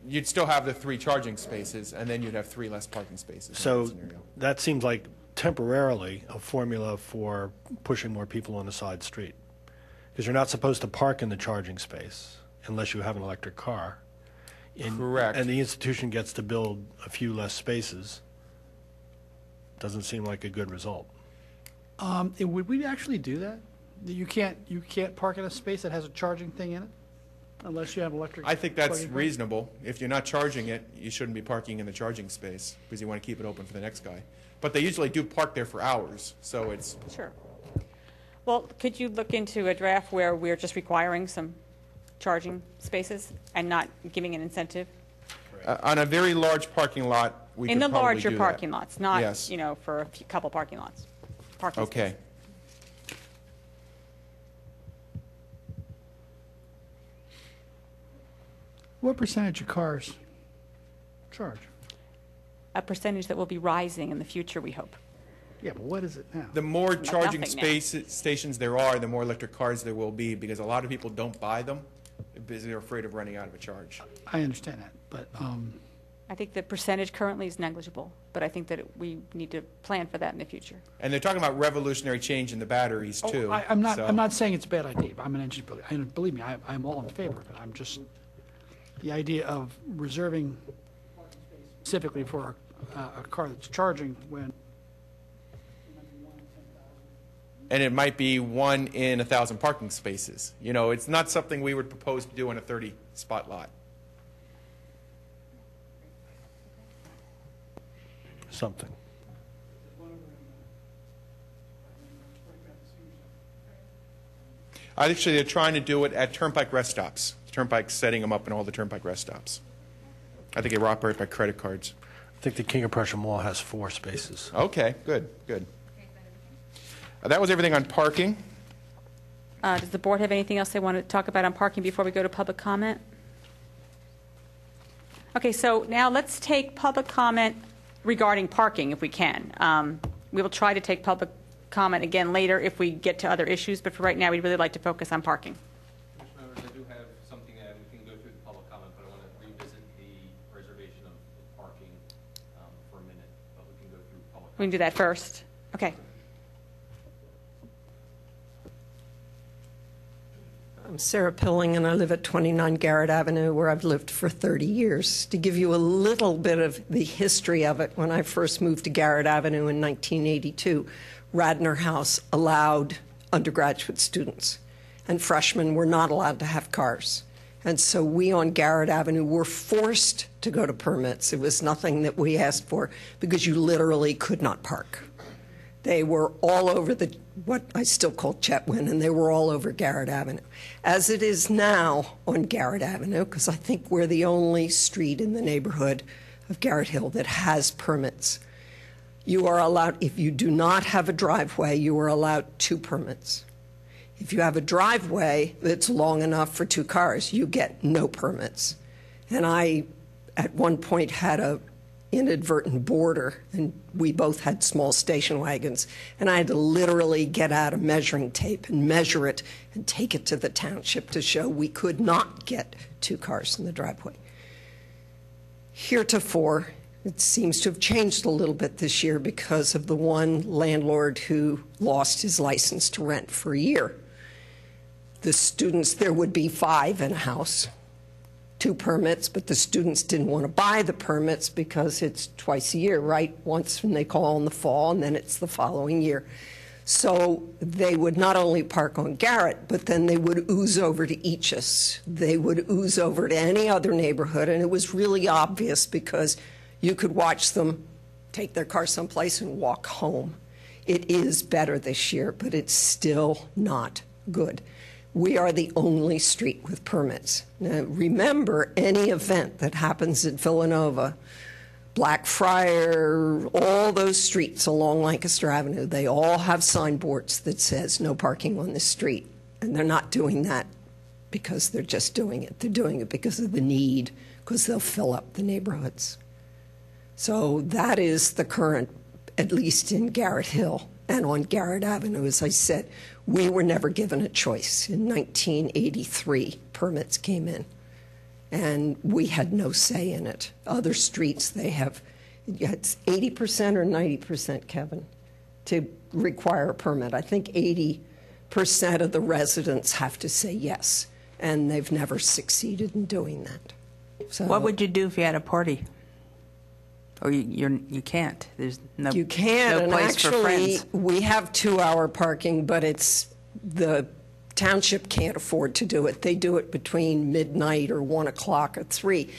you'd still have the 3 charging spaces, and then you'd have 3 less parking spaces. in So that scenario. that seems like temporarily a formula for pushing more people on the side street. Because you're not supposed to park in the charging space unless you have an electric car. Correct. And the institution gets to build a few less spaces. Doesn't seem like a good result. And would we actually do that? You can't park in a space that has a charging thing in it unless you have electric. I think that's plug-in point? reasonable. If you're not charging it, you shouldn't be parking in the charging space because you want to keep it open for the next guy. But they usually do park there for hours, so it's Sure. Well, could you look into a draft where we're just requiring some charging spaces and not giving an incentive? on a very large parking lot. We In could the probably larger do that. parking lots, not, Yes. for a couple parking lots. Parking Okay. spaces. What percentage of cars charge? A percentage that will be rising in the future, we hope. Yeah, but what is it now? The more charging nothing now. stations there are, the more electric cars there will be, because a lot of people don't buy them because they're afraid of running out of a charge. I understand that, but I think the percentage currently is negligible, but I think that we need to plan for that in the future. And they're talking about revolutionary change in the batteries too. I'm so- not saying it's a bad idea. I'm an engineer. And believe me, I'm all in favor of it. I'm just the idea of reserving specifically for a car that's charging when. And it might be 1 in 1,000 parking spaces. It's not something we would propose to do in a 30-spot lot. Something. Actually, they're trying to do it at Turnpike rest stops. Turnpike's setting them up in all the Turnpike rest stops. I think they operate by credit cards. I think the King of Prussia Mall has 4 spaces. Okay, good. That was everything on parking. Does the board have anything else they want to talk about on parking before we go to public comment? Okay, so now let's take public comment regarding parking if we can. We will try to take public comment again later if we get to other issues, but for right now, we'd really like to focus on parking. Commissioner members, I do have something that we can go through the public comment, but I want to revisit the reservation of parking for a minute, but we can go through public We can do that first. Okay. I'm Sarah Pilling, and I live at 29 Garrett Avenue, where I've lived for 30 years. To give you a little bit of the history of it, when I first moved to Garrett Avenue in 1982, Radnor House allowed undergraduate students, and freshmen were not allowed to have cars. And so we on Garrett Avenue were forced to go to permits. It was nothing that we asked for, because you literally could not park. They were all over what I still call Chetwynd, and they were all over Garrett Avenue. As it is now on Garrett Avenue, because I think we're the only street in the neighborhood of Garrett Hill that has permits, you are allowed, if you do not have a driveway, you are allowed 2 permits. If you have a driveway that's long enough for 2 cars, you get no permits. And I, at one point, had a inadvertent border, and we both had small station wagons, and I had to literally get out a measuring tape and measure it and take it to the township to show we could not get 2 cars in the driveway. Heretofore, it seems to have changed a little bit this year because of the one landlord who lost his license to rent for a year. The students, there would be 5 in a house, 2 permits, but the students didn't want to buy the permits because it's twice a year, right? Once when they call in the fall, and then it's the following year. So they would not only park on Garrett, but then they would ooze over to Eachus. They would ooze over to any other neighborhood, and it was really obvious because you could watch them take their car someplace and walk home. It is better this year, but it's still not good. We are the only street with permits. Now, remember, any event that happens at Villanova, Blackfriar, all those streets along Lancaster Avenue, they all have signboards that says no parking on this street. And they're not doing that because they're just doing it. They're doing it because of the need, because they'll fill up the neighborhoods. So that is the current, at least in Garrett Hill and on Garrett Avenue. As I said, we were never given a choice. In 1983, permits came in, and we had no say in it. Other streets, they have, it's 80% or 90%, Kevin, to require a permit. I think 80% of the residents have to say yes, and they've never succeeded in doing that. So, What would you do if you had a party? Or you can't. There's no, you can't, no and place for actually, friends. we have 2-hour parking, but the township can't afford to do it. They do it between midnight or 1 o'clock or 3.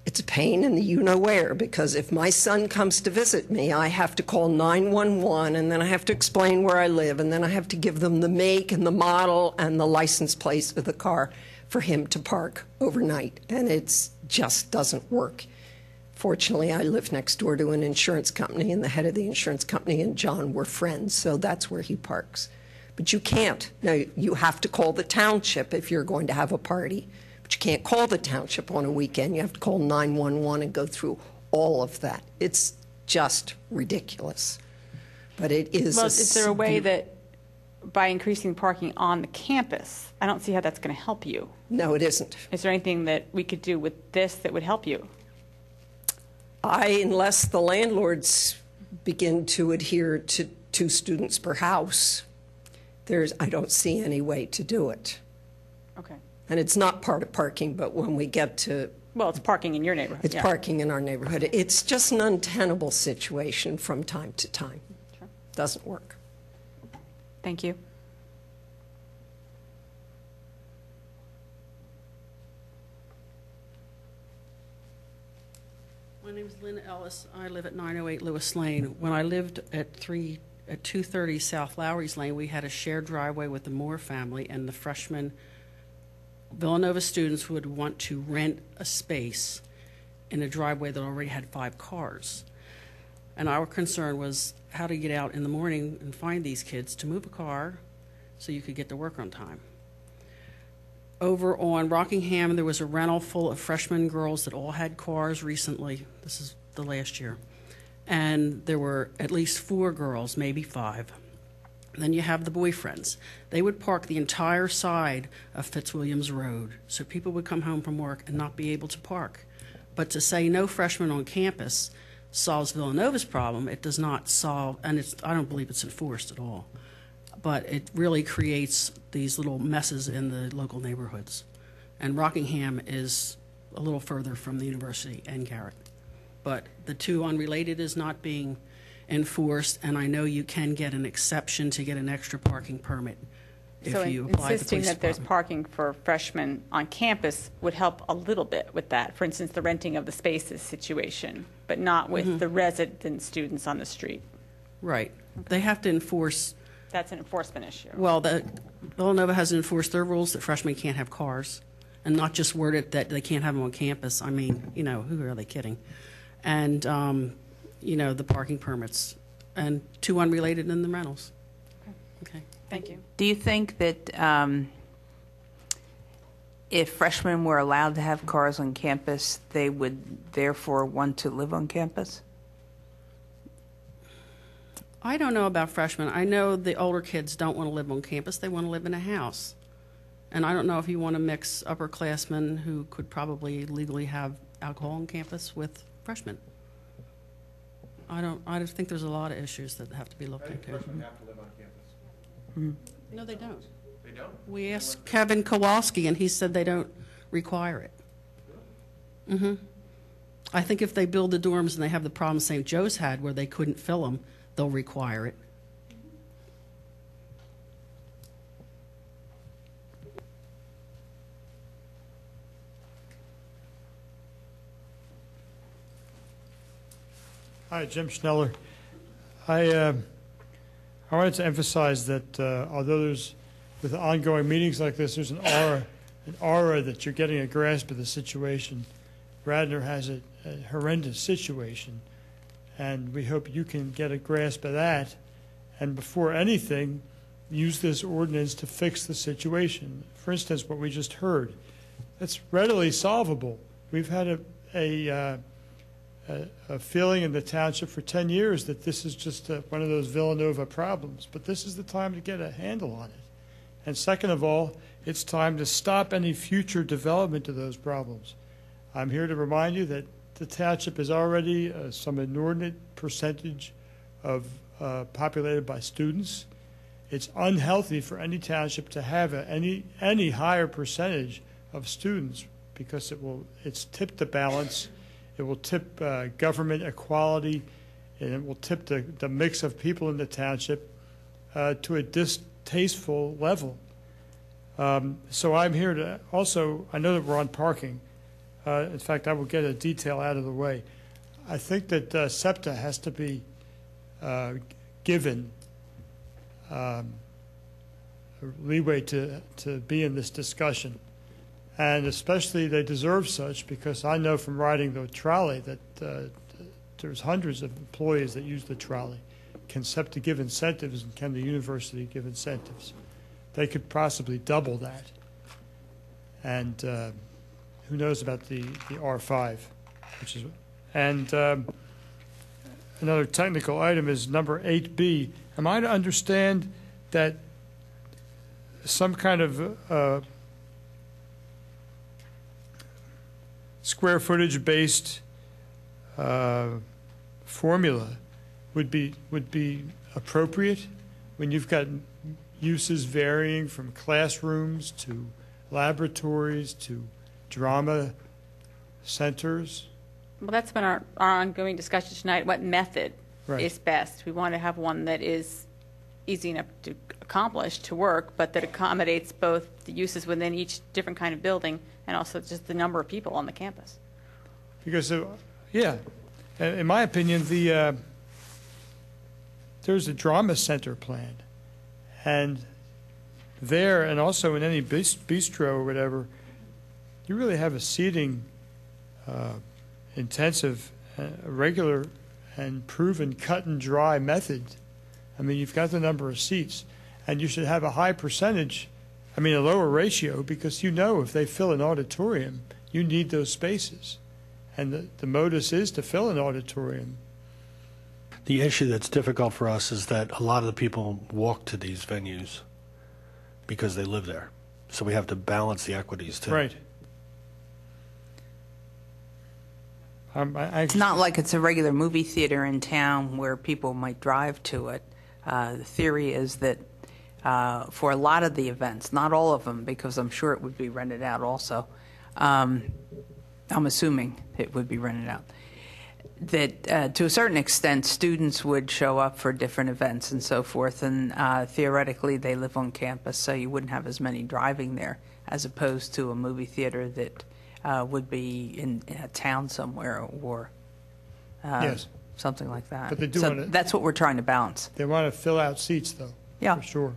It's a pain in the you-know-where, because if my son comes to visit me, I have to call 911, and then I have to explain where I live, and then I have to give them the make and the model and the license plate of the car for him to park overnight, and it just doesn't work. Fortunately, I live next door to an insurance company, and the head of the insurance company and John were friends, so that's where he parks. But you can't. Now, you have to call the township if you're going to have a party, but you can't call the township on a weekend. You have to call 911 and go through all of that. It's just ridiculous. But it is. Well, is there a way that by increasing parking on the campus, I don't see how that's going to help you. No, it isn't. Is there anything that we could do with this that would help you? Unless the landlords begin to adhere to 2 students per house, I don't see any way to do it. Okay. And it's not part of parking, but when we get to... Well, it's parking in your neighborhood. It's yeah. parking in our neighborhood. It's just an untenable situation from time to time. Sure. Doesn't work. Thank you. My name is Lynn Ellis. I live at 908 Lewis Lane. When I lived at 230 South Lowry's Lane, we had a shared driveway with the Moore family, and the freshman Villanova students would want to rent a space in a driveway that already had 5 cars. And our concern was how to get out in the morning and find these kids to move a car so you could get to work on time. Over on Rockingham, there was a rental full of freshman girls that all had cars recently. This is the last year. And there were at least 4 girls, maybe 5. Then you have the boyfriends. They would park the entire side of Fitzwilliams Road, so people would come home from work and not be able to park. But to say no freshmen on campus solves Villanova's problem, it does not solve, and I don't believe it's enforced at all. But it really creates these little messes in the local neighborhoods. And Rockingham is a little further from the university and Garrett. But the 2 unrelated is not being enforced, and I know you can get an exception to get an extra parking permit if you apply the insisting police that there's department. parking for freshmen on campus would help a little bit with that. For instance, the renting of the spaces situation, but not with the resident students on the street. Right. They have to enforce, That's an enforcement issue. well, Villanova has to enforce their rules that freshmen can't have cars, and not just word it that they can't have them on campus. I mean, who are they kidding? And, the parking permits, and two unrelated in the rentals. Okay. Thank you. Do you think that if freshmen were allowed to have cars on campus, they would therefore want to live on campus? I don't know about freshmen. I know the older kids don't want to live on campus. They want to live in a house. And I don't know if you want to mix upperclassmen who could probably legally have alcohol on campus with freshmen. I just think there's a lot of issues that have to be looked into. Freshmen have to live on campus. No, they don't. They don't? We asked Kevin Kowalski, and he said they don't require it. Mm-hmm. I think if they build the dorms and they have the problem St. Joe's had where they couldn't fill them, they'll require it. Hi, Jim Schneller. I wanted to emphasize that although there's, with ongoing meetings like this, there's an aura that you're getting a grasp of the situation. Radnor has a horrendous situation, and we hope you can get a grasp of that, and before anything, use this ordinance to fix the situation. For instance, what we just heard, that's readily solvable. We've had a feeling in the township for 10 years that this is just one of those Villanova problems, but this is the time to get a handle on it. And second of all, it's time to stop any future development of those problems. I'm here to remind you that the township is already some inordinate percentage of populated by students. It's unhealthy for any township to have any higher percentage of students because it's tipped the balance. It will tip government equality, and it will tip the mix of people in the township to a distasteful level. So I'm here to also, I know that we're on parking. In fact, I will get a detail out of the way. I think that SEPTA has to be given leeway to be in this discussion. And especially they deserve such because I know from riding the trolley that there's hundreds of employees that use the trolley. Can SEPTA give incentives and can the university give incentives? They could possibly double that. And who knows about the R5, which is, and another technical item is number 8B. Am I to understand that some kind of square footage based formula would be appropriate when you've got uses varying from classrooms to laboratories to drama centers? Well, that's been our ongoing discussion tonight. What method is best? We want to have one that is easy enough to accomplish, to work, but that accommodates both the uses within each different kind of building and also just the number of people on the campus. Because, yeah, in my opinion, there's a drama center planned. And there, and also in any bistro or whatever, you really have a seating intensive, regular and proven cut and dry method. I mean, you've got the number of seats, and you should have a high percentage, a lower ratio, because if they fill an auditorium, you need those spaces. And the modus is to fill an auditorium. The issue that's difficult for us is that a lot of the people walk to these venues because they live there. So we have to balance the equities too. Right. It's not like it's a regular movie theater in town where people might drive to it. The theory is that for a lot of the events, not all of them, because I'm sure it would be rented out also. I'm assuming it would be rented out. That to a certain extent, students would show up for different events and so forth, and theoretically they live on campus, so you wouldn't have as many driving there as opposed to a movie theater that would be in a town somewhere or yes. something like that. But they do so wanna- that's what we're trying to balance. They want to fill out seats, though. Yeah. For sure.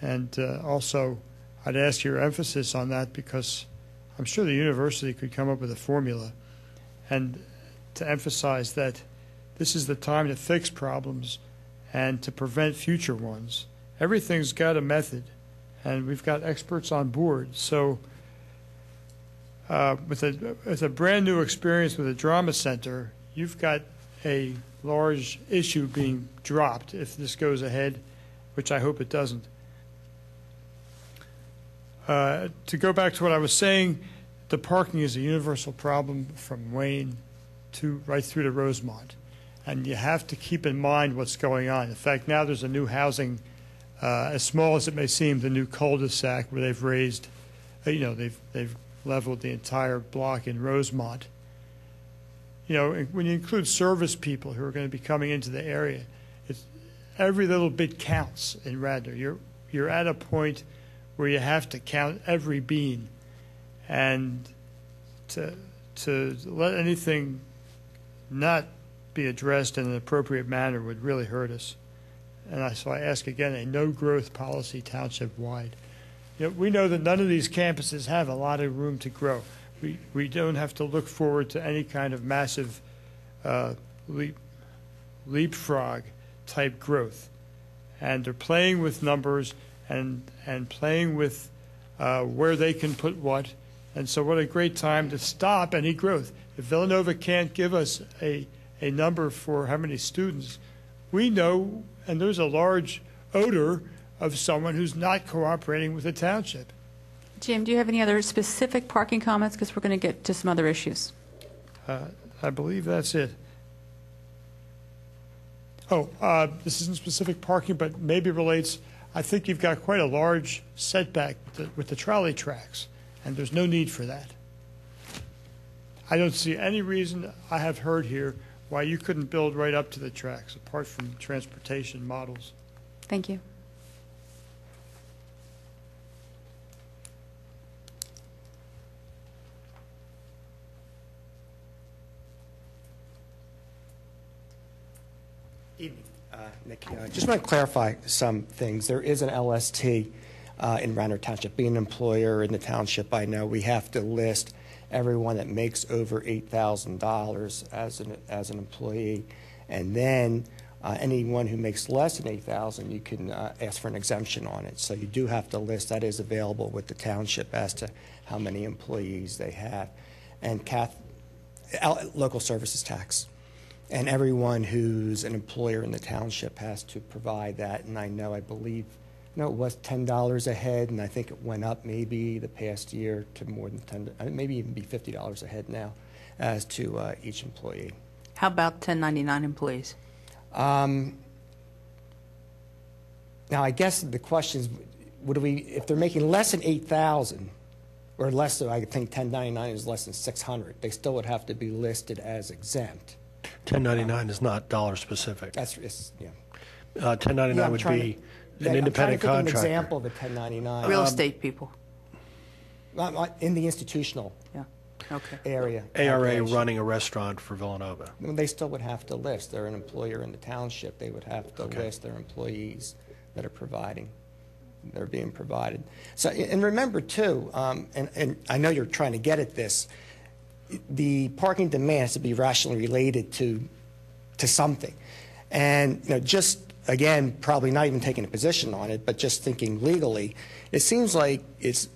And also, I'd ask your emphasis on that because I'm sure the university could come up with a formula and to emphasize that this is the time to fix problems and to prevent future ones. Everything's got a method, and we've got experts on board. So with a brand new experience with a drama center, you've got a large issue being dropped if this goes ahead, which I hope it doesn't. To go back to what I was saying, the parking is a universal problem from Wayne to right through to Rosemont. And you have to keep in mind what's going on. In fact, now there's a new housing, as small as it may seem, the new cul-de-sac where they've raised, they've leveled the entire block in Rosemont. When you include service people who are going to be coming into the area, every little bit counts in Radnor. You're at a point where you have to count every bean, and to let anything not be addressed in an appropriate manner would really hurt us. And so I ask again, a no-growth policy township-wide. We know that none of these campuses have a lot of room to grow. We don't have to look forward to any kind of massive leapfrog-type growth. And they're playing with numbers and playing with where they can put what. And so what a great time to stop any growth. If Villanova can't give us a number for how many students, we know, and there's a large odor of someone who's not cooperating with the township. Jim, do you have any other specific parking comments? Because we're going to get to some other issues. I believe that's it. This isn't specific parking, but maybe relates. I think you've got quite a large setback with the trolley tracks, and there's no need for that. I don't see any reason I have heard here why you couldn't build right up to the tracks, apart from transportation models. Thank you. Evening, Nick. Just want to clarify some things. There is an LST in Radnor Township. Being an employer in the township, I know we have to list everyone that makes over $8,000 as an employee, and then anyone who makes less than $8,000, you can ask for an exemption on it. So you do have to list. That is available with the township as to how many employees they have, and local services tax. And everyone who's an employer in the township has to provide that. And I believe, it was $10 a head, and I think it went up maybe the past year to more than maybe even be $50 a head now, as to each employee. How about 1099 employees? Now, I guess the question is, if they're making less than $8,000, or less than, I think 1099 is less than $600, they still would have to be listed as exempt. 1099 is not dollar specific. That's, 1099 would be an independent contractor. An example of a 1099. Real estate people. In the institutional area. ARA running a restaurant for Villanova. They still would have to list. They're an employer in the township. They would have to list their employees that are being provided. So, and remember too, and I know you're trying to get at this, the parking demand has to be rationally related to something. And just, again, probably not even taking a position on it, but just thinking legally, it seems like it's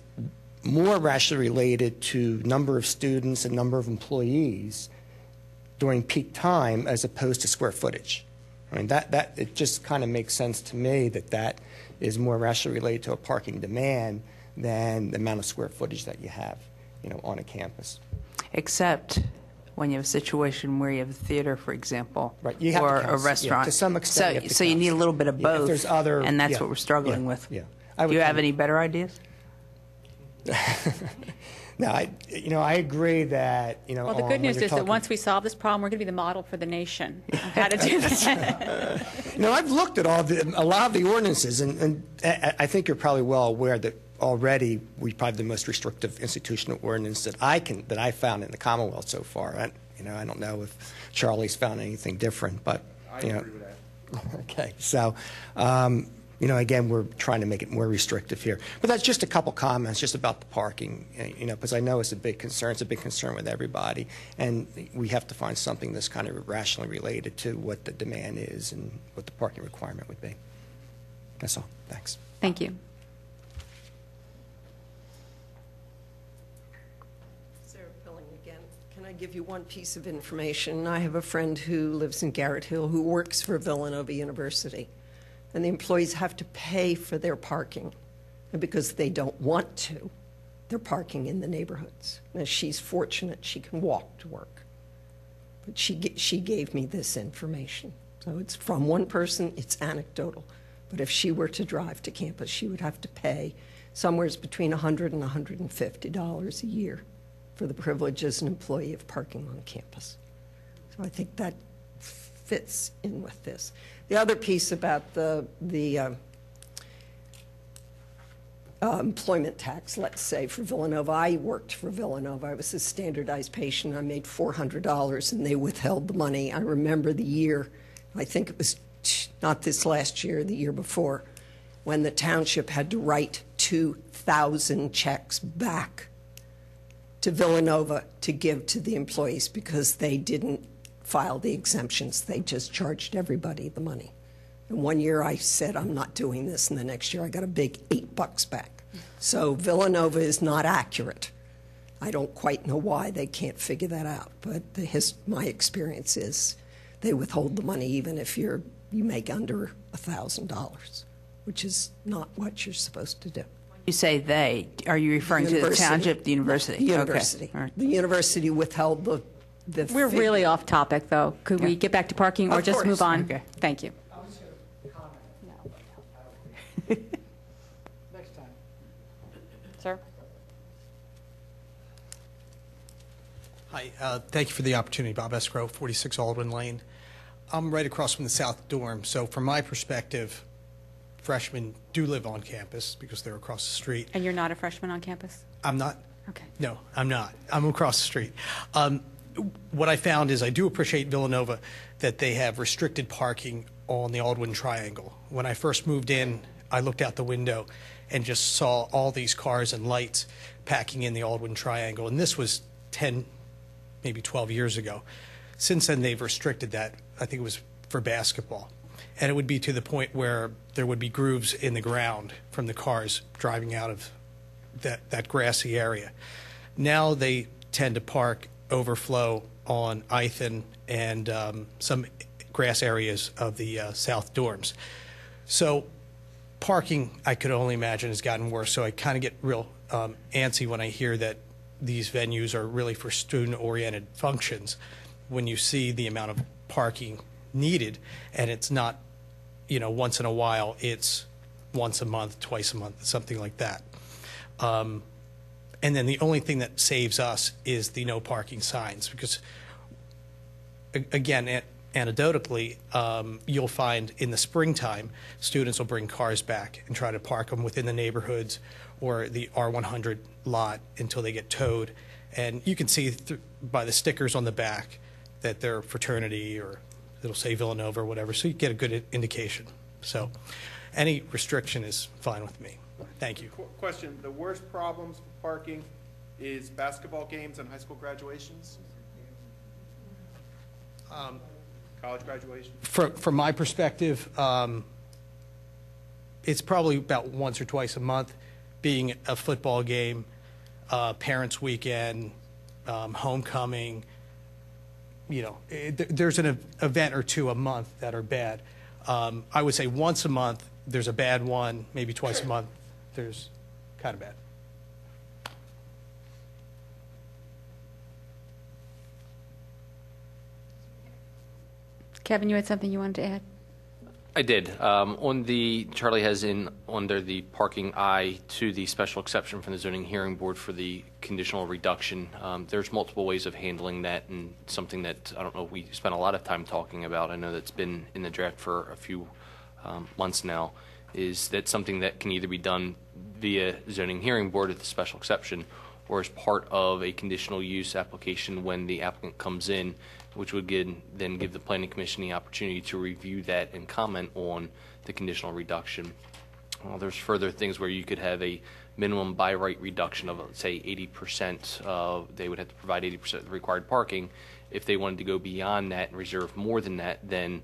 more rationally related to number of students and number of employees during peak time as opposed to square footage. I mean, that it just kind of makes sense to me that is more rationally related to a parking demand than the amount of square footage that you have, on a campus. Except when you have a situation where you have a theater, for example, right. You have or to count, a restaurant. To some extent, so you need a little bit of both. If there's other, and that's what we're struggling with. Yeah. Do you have any better ideas? No, I agree that, Well, the good news is that once we solve this problem, we're going to be the model for the nation on how to do that. I've looked at a lot of the ordinances, and I think you're probably well aware that already we probably have the most restrictive institutional ordinance that I found in the Commonwealth so far. I don't know if Charlie's found anything different, but, I agree with that. Okay, so, again, we're trying to make it more restrictive here. But that's just a couple comments just about the parking, because I know it's a big concern. It's a big concern with everybody. And we have to find something that's kind of rationally related to what the demand is and what the parking requirement would be. That's all. Thanks. Thank you. Sarah Pilling again. Can I give you one piece of information? I have a friend who lives in Garrett Hill who works for Villanova University, and the employees have to pay for their parking. And because they don't want to, they're parking in the neighborhoods. Now, she's fortunate she can walk to work. But she gave me this information. So it's from one person, it's anecdotal. But if she were to drive to campus, she would have to pay somewhere between $100 and $150 a year for the privilege as an employee of parking on campus. So I think that fits in with this. The other piece about the employment tax, let's say, for Villanova. I worked for Villanova. I was a standardized patient. I made $400, and they withheld the money. I remember the year, I think it was not this last year, the year before, when the township had to write 2,000 checks back to Villanova to give to the employees because they didn't file the exemptions. They just charged everybody the money. And one year I said, I'm not doing this, and the next year I got a big $8 back. So Villanova is not accurate. I don't quite know why they can't figure that out, but my experience is they withhold the money even if you make under $1,000, which is not what you're supposed to do. You say they, are you referring to the township, the university? The university. Okay. All right. The university withheld the We're really off topic, though. Could we get back to parking or Of just course. move on? Okay. Thank you. Next time. Sir? Hi, thank you for the opportunity. Bob Escrow, 46 Aldwyn Lane. I'm right across from the South Dorm, so from my perspective, freshmen do live on campus because they're across the street. And you're not a freshman on campus? I'm not. Okay. No, I'm not. I'm across the street. What I found is I do appreciate Villanova that they have restricted parking on the Aldwyn Triangle. When I first moved in, I looked out the window and just saw all these cars and lights packing in the Aldwyn Triangle, and this was 10, maybe 12 years ago. Since then, they've restricted that. I think it was for basketball. And it would be to the point where there would be grooves in the ground from the cars driving out of that grassy area. Now they tend to park overflow on Ithan and some grass areas of the South Dorms. So parking, I could only imagine, has gotten worse. So I kind of get real antsy when I hear that these venues are really for student-oriented functions when you see the amount of parking needed, and it's not, once in a while, it's once a month, twice a month, something like that. And then the only thing that saves us is the no parking signs, because, again, anecdotally, you'll find in the springtime, students will bring cars back and try to park them within the neighborhoods or the R100 lot until they get towed. And you can see by the stickers on the back that they're fraternity, or it'll say Villanova or whatever, so you get a good indication. So any restriction is fine with me. Thank you. Question, the worst problems with parking is basketball games and high school graduations? College graduation? From my perspective, it's probably about once or twice a month, being a football game, parents' weekend, homecoming. There's an event or two a month that are bad. I would say once a month, there's a bad one, maybe twice a month, there's kind of bad. Kevin, you had something you wanted to add? I did. Charlie has under the parking I to the special exception from the zoning hearing board for the conditional reduction. There's multiple ways of handling that, and something that I don't know we spent a lot of time talking about. I know that's been in the draft for a few months now. Is that something that can either be done via zoning hearing board at the special exception, or as part of a conditional use application when the applicant comes in, which would then give the Planning Commission the opportunity to review that and comment on the conditional reduction. There's further things where you could have a minimum by right reduction of, let's say, 80%. They would have to provide 80% of the required parking. If they wanted to go beyond that and reserve more than that, then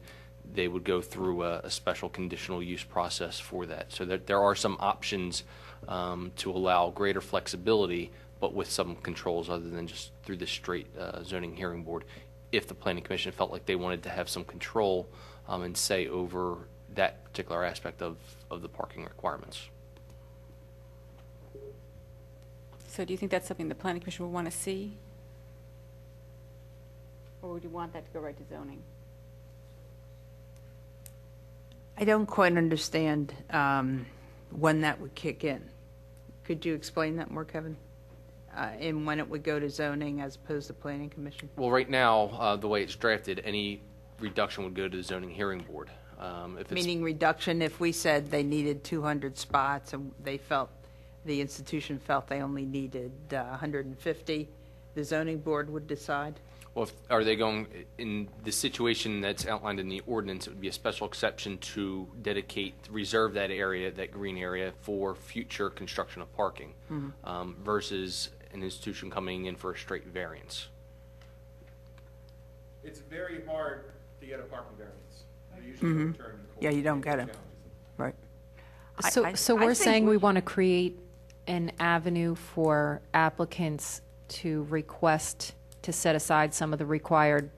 they would go through a special conditional use process for that. So there are some options to allow greater flexibility, but with some controls other than just through the straight zoning hearing board, if the Planning Commission felt like they wanted to have some control and say over that particular aspect of the parking requirements. So do you think that's something the Planning Commission would want to see? Or would you want that to go right to zoning? I don't quite understand when that would kick in. Could you explain that more, Kevin? And when it would go to zoning as opposed to Planning Commission? Well, right now, the way it's drafted, any reduction would go to the zoning hearing board. Meaning reduction, if we said they needed 200 spots and the institution felt they only needed 150, the zoning board would decide? Well, are they going, in the situation that's outlined in the ordinance, it would be a special exception to reserve that area, that green area, for future construction of parking, versus an institution coming in for a straight variance. It's very hard to get a parking variance. They're usually overturned in court. Yeah, you don't get it. Right. So we're saying we want to create an avenue for applicants to request to set aside some of the required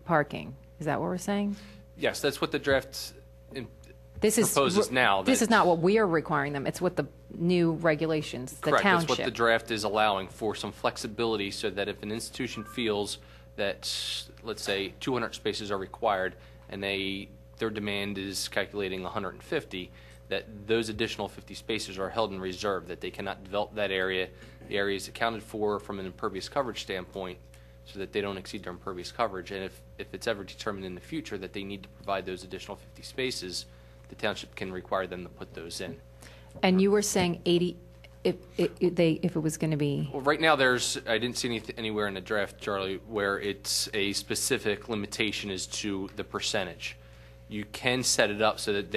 parking. Is that what we're saying? Yes, that's what the draft proposes now. This is not what we are requiring them. It's what the new regulations, the correct, township. that's what the draft is allowing, for some flexibility so that if an institution feels that, let's say, 200 spaces are required and their demand is calculating 150, that those additional 50 spaces are held in reserve, that they cannot develop that area. The area is accounted for from an impervious coverage standpoint so that they don't exceed their impervious coverage. And if it's ever determined in the future that they need to provide those additional 50 spaces, the township can require them to put those in. And you were saying 80, if it was going to be... Well, right now I didn't see anywhere in the draft, Charlie, where it's a specific limitation as to the percentage. You can set it up so that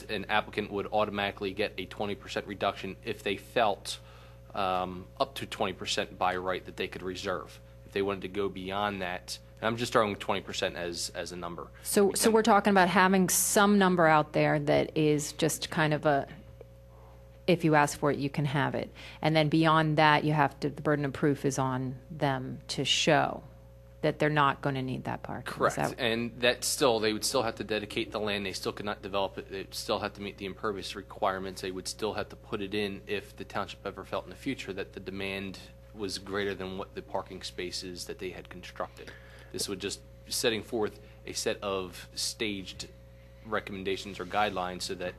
an applicant would automatically get a 20% reduction if they felt up to 20% by right that they could reserve. If they wanted to go beyond that, and I'm just starting with 20% as a number. So we're talking about having some number out there that is just kind of a, if you ask for it, you can have it. And then beyond that, the burden of proof is on them to show that they're not going to need that parking. Correct. And that they would still have to dedicate the land. They still could not develop it. They would still have to meet the impervious requirements. They would still have to put it in if the township ever felt in the future that the demand was greater than what the parking spaces that they had constructed. This would just setting forth a set of staged recommendations or guidelines so that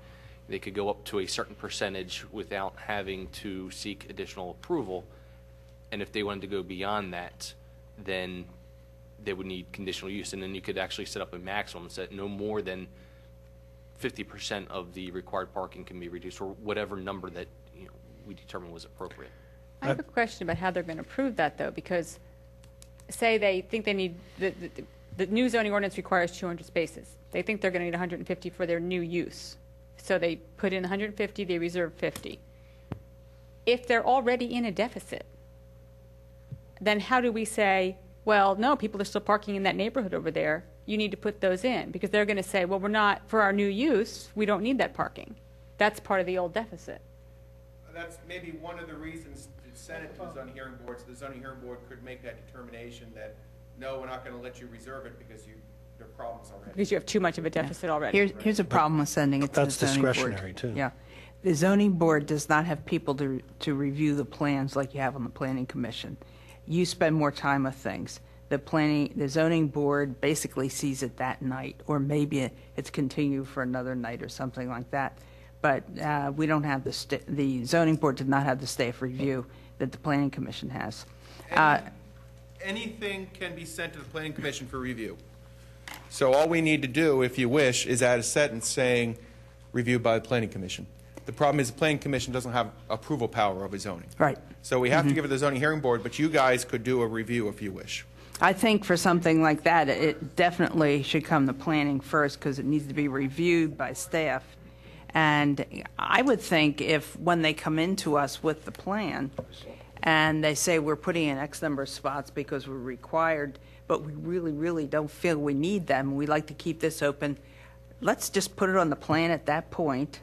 they could go up to a certain percentage without having to seek additional approval. And if they wanted to go beyond that, then they would need conditional use. And then you could actually set up a maximum, set no more than 50% of the required parking can be reduced, or whatever number that we determined was appropriate. I have a question about how they're going to prove that, though, because say they think they need, the new zoning ordinance requires 200 spaces. They think they're going to need 150 for their new use. So they put in 150, they reserve 50. If they're already in a deficit, then how do we say, well, no, people are still parking in that neighborhood over there. You need to put those in, because they're going to say, well, we're not, for our new use, we don't need that parking. That's part of the old deficit. That's maybe one of the reasons to send it to the zoning hearing board, so the zoning hearing board could make that determination that, no, we're not going to let you reserve it because there are problems already. Because you have too much of a deficit already. Here's a problem with sending it to the zoning board. That's discretionary, too. Yeah. The zoning board does not have people to review the plans like you have on the planning commission. You spend more time with things. The zoning board basically sees it that night, or maybe it's continued for another night or something like that. But we don't have the zoning board did not have the staff review that the planning commission has. Anything can be sent to the planning commission for review. So all we need to do, if you wish, is add a sentence saying reviewed by the planning commission. The problem is the Planning Commission doesn't have approval power over zoning. Right. So we have to give it to the Zoning Hearing Board, but you guys could do a review if you wish. I think for something like that, it definitely should come to planning first because it needs to be reviewed by staff. And I would think if when they come into us with the plan and they say we're putting in X number of spots because we're required, but we really, really don't feel we need them, we'd like to keep this open, let's just put it on the plan at that point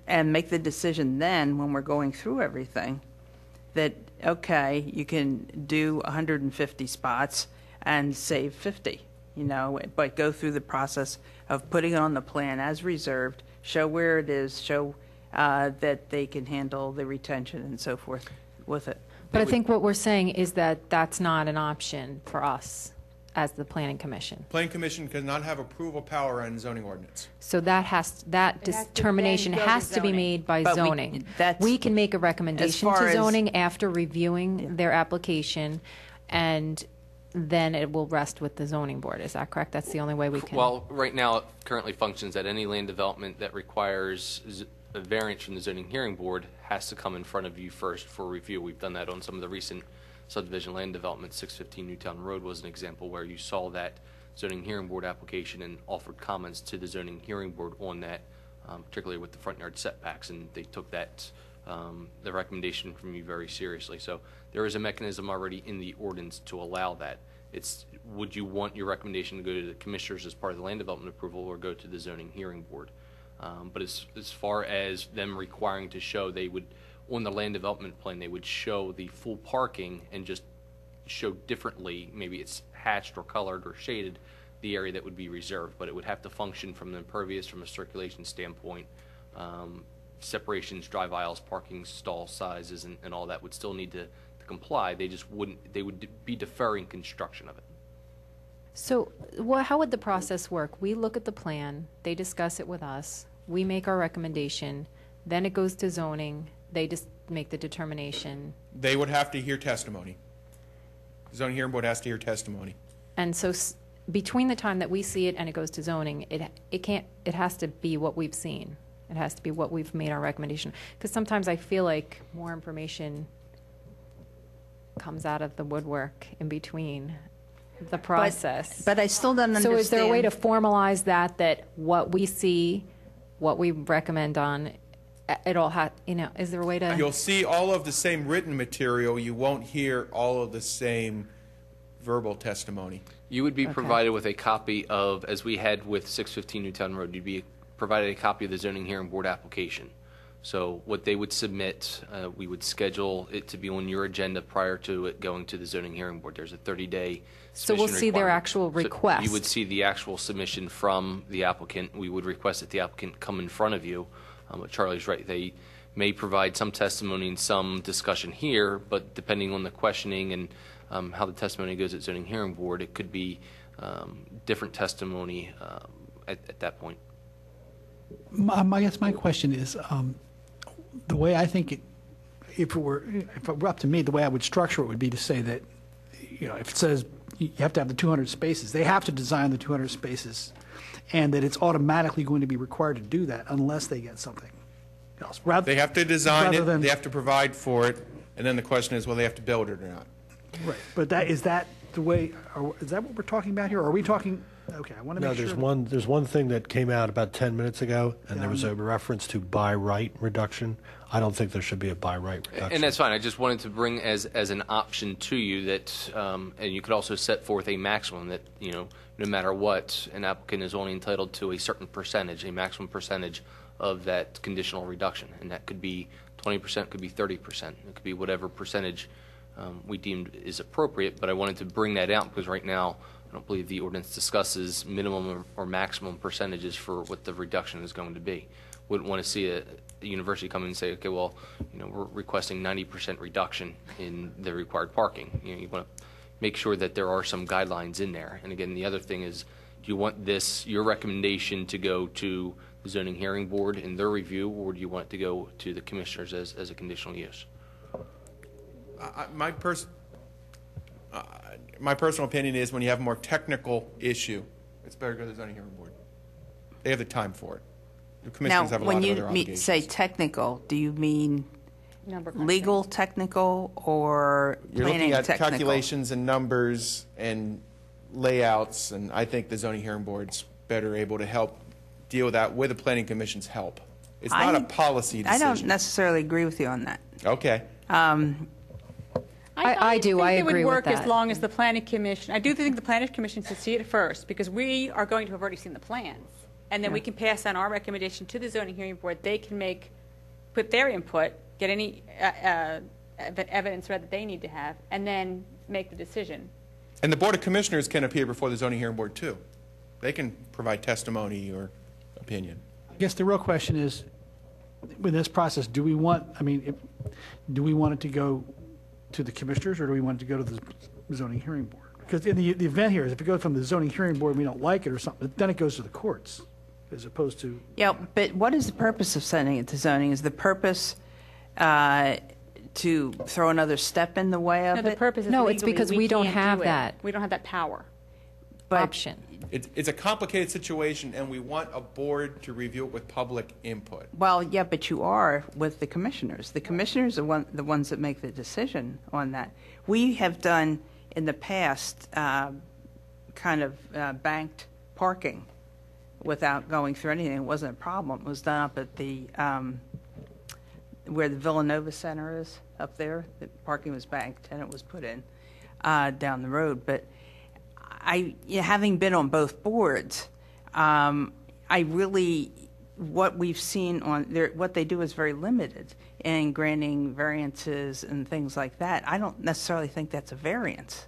and make the decision then when we're going through everything that, okay, you can do 150 spots and save 50, but go through the process of putting it on the plan as reserved, show where it is, show that they can handle the retention and so forth with it. But I think what we're saying is that that's not an option for us as the Planning Commission. Planning Commission cannot have approval power on zoning ordinance. So that determination has to be made by But zoning. We can make a recommendation to zoning after reviewing their application, and then it will rest with the zoning board. Is that correct? That's the only way we can. Well, right now, it currently functions that any land development that requires a variance from the zoning hearing board has to come in front of you first for review. We've done that on some of the recent subdivision land development. 615 Newtown Road was an example where you saw that zoning hearing board application and offered comments to the zoning hearing board on that, particularly with the front yard setbacks, and they took that the recommendation from you very seriously. So there is a mechanism already in the ordinance to allow that. It's, would you want your recommendation to go to the commissioners as part of the land development approval or go to the zoning hearing board? But as far as them requiring to show, they would, on the land development plan, they would show the full parking and just show differently, maybe it's hatched or colored or shaded, the area that would be reserved, but it would have to function from the impervious, from a circulation standpoint, separations, drive aisles, parking stall sizes, and all that would still need to comply. They just wouldn't, they would be deferring construction of it. So how would the process work? We look at the plan, they discuss it with us, we make our recommendation, then it goes to zoning, they just make the determination. They would have to hear testimony. The zoning hearing board has to hear testimony. And so between the time that we see it and it goes to zoning, it has to be what we've seen. It has to be what we've made our recommendation. Because sometimes I feel like more information comes out of the woodwork in between the process. But I still don't understand. So is there a way to formalize that what we see, what we recommend on, it all is there a way to? You'll see all of the same written material. You won't hear all of the same verbal testimony. You would be provided with a copy of, as we had with 615 Newtown Road, you'd be provided a copy of the zoning hearing board application. So what they would submit, we would schedule it to be on your agenda prior to it going to the zoning hearing board. There's a 30-day So we'll see their actual request. So you would see the actual submission from the applicant. We would request that the applicant come in front of you. But Charlie's right. They may provide some testimony and some discussion here, but depending on the questioning and how the testimony goes at zoning hearing board, it could be different testimony at that point. I guess my question is, the way I think if it were up to me, the way I would structure it would be to say that, if it says you have to have the 200 spaces, they have to design the 200 spaces, and that it's automatically going to be required to do that unless they get something else. They have to design it, they have to provide for it, and then the question is, will they have to build it or not? Right, but is that the way? Is that what we're talking about here? Or are we talking? Okay, I want to make sure. No, there's one thing that came out about 10 minutes ago, and there was a reference to by right reduction. I don't think there should be a by right reduction. And that's fine. I just wanted to bring as an option to you that, and you could also set forth a maximum that, no matter what, an applicant is only entitled to a certain percentage, a maximum percentage of that conditional reduction. And that could be 20%, could be 30%. It could be whatever percentage we deemed is appropriate. But I wanted to bring that out because right now, I don't believe the ordinance discusses minimum or maximum percentages for what the reduction is going to be. Wouldn't want to see a university come in and say, okay, well, we're requesting 90% reduction in the required parking. You want to make sure that there are some guidelines in there. And again, the other thing is, do you want your recommendation to go to the zoning hearing board in their review, or do you want it to go to the commissioners as a conditional use? My personal opinion is when you have a more technical issue, it's better to go to the zoning hearing board. They have the time for it. The commissioners have a lot when of you other obligations. say technical, do you mean Number crunching. legal technical or You're planning looking at technical? calculations and numbers and layouts, and I think the zoning hearing board's better able to help deal with that with the planning commission's help. It's not a policy I decision. don't necessarily agree with you on that. Okay. I do. think I it agree would with work that. as long as the planning commission, I do think the planning commission should see it first, because we are going to have already seen the plans. And then we can pass on our recommendation to the zoning hearing board. They can put their input, get any evidence that they need to have, and then make the decision. And the Board of Commissioners can appear before the zoning hearing board, too. They can provide testimony or opinion. I guess the real question is, with this process, do we want it to go to the commissioners, or do we want it to go to the zoning hearing board? Because in the event here is if it goes from the zoning hearing board and we don't like it or something, then it goes to the courts, as opposed to... Yeah, but what is the purpose of sending it to zoning? Is the purpose to throw another step in the way of No, the it? purpose is No, it's legally because we don't can't have do it. that. We don't have that power. Option. It's a complicated situation, and we want a board to review it with public input. Well, yeah, but you are with the commissioners. The commissioners are the ones that make the decision on that. We have done, in the past, kind of banked parking without going through anything. It wasn't a problem. It was done up at the, where the Villanova Center is, up there. The parking was banked, and it was put in down the road. But having been on both boards, what we've seen what they do is very limited in granting variances and things like that. I don't necessarily think that's a variance.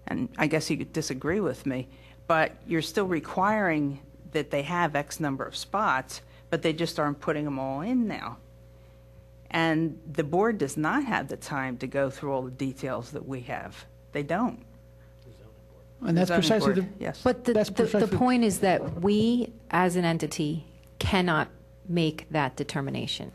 And I guess you could disagree with me, but you're still requiring that they have X number of spots, but they just aren't putting them all in now. And the board does not have the time to go through all the details that we have. They don't. And that's Zoning precisely board, the... yes. But That's the precisely- point is that we, as an entity, cannot make that determination.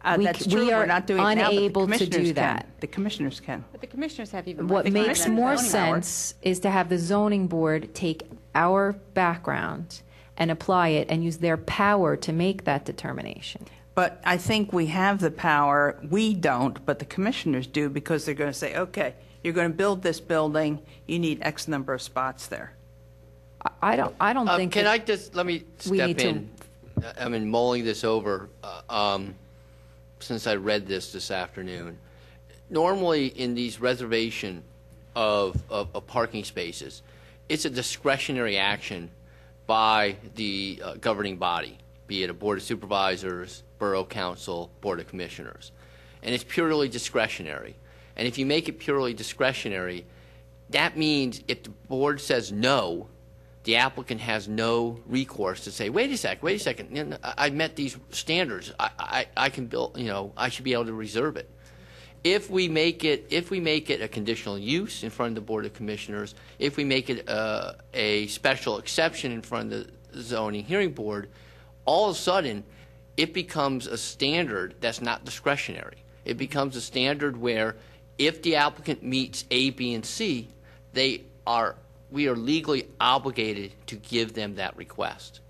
That's true. We are We're not doing it now, but the unable to commissioners do that. can. The commissioners can. But the commissioners have even What more makes than more zoning power. sense is to have the zoning board take our background and apply it and use their power to make that determination. But I think we have the power. We don't, but the commissioners do, because they're going to say, okay, you're going to build this building. You need X number of spots there. I don't think Can that I just, let me we step need to- in. I mean, mulling this over, since I read this afternoon. Normally, in these reservation of parking spaces, it's a discretionary action by the governing body, be it a board of supervisors, borough council, board of commissioners. And it's purely discretionary. And if you make it purely discretionary, that means if the board says no, the applicant has no recourse to say, wait a second, you know, I met these standards. I can build, you know, I should be able to reserve it. If we make it a conditional use in front of the Board of Commissioners, if we make it a special exception in front of the zoning hearing board, all of a sudden it becomes a standard that's not discretionary. It becomes a standard where if the applicant meets A, B, and C, we are legally obligated to give them that request.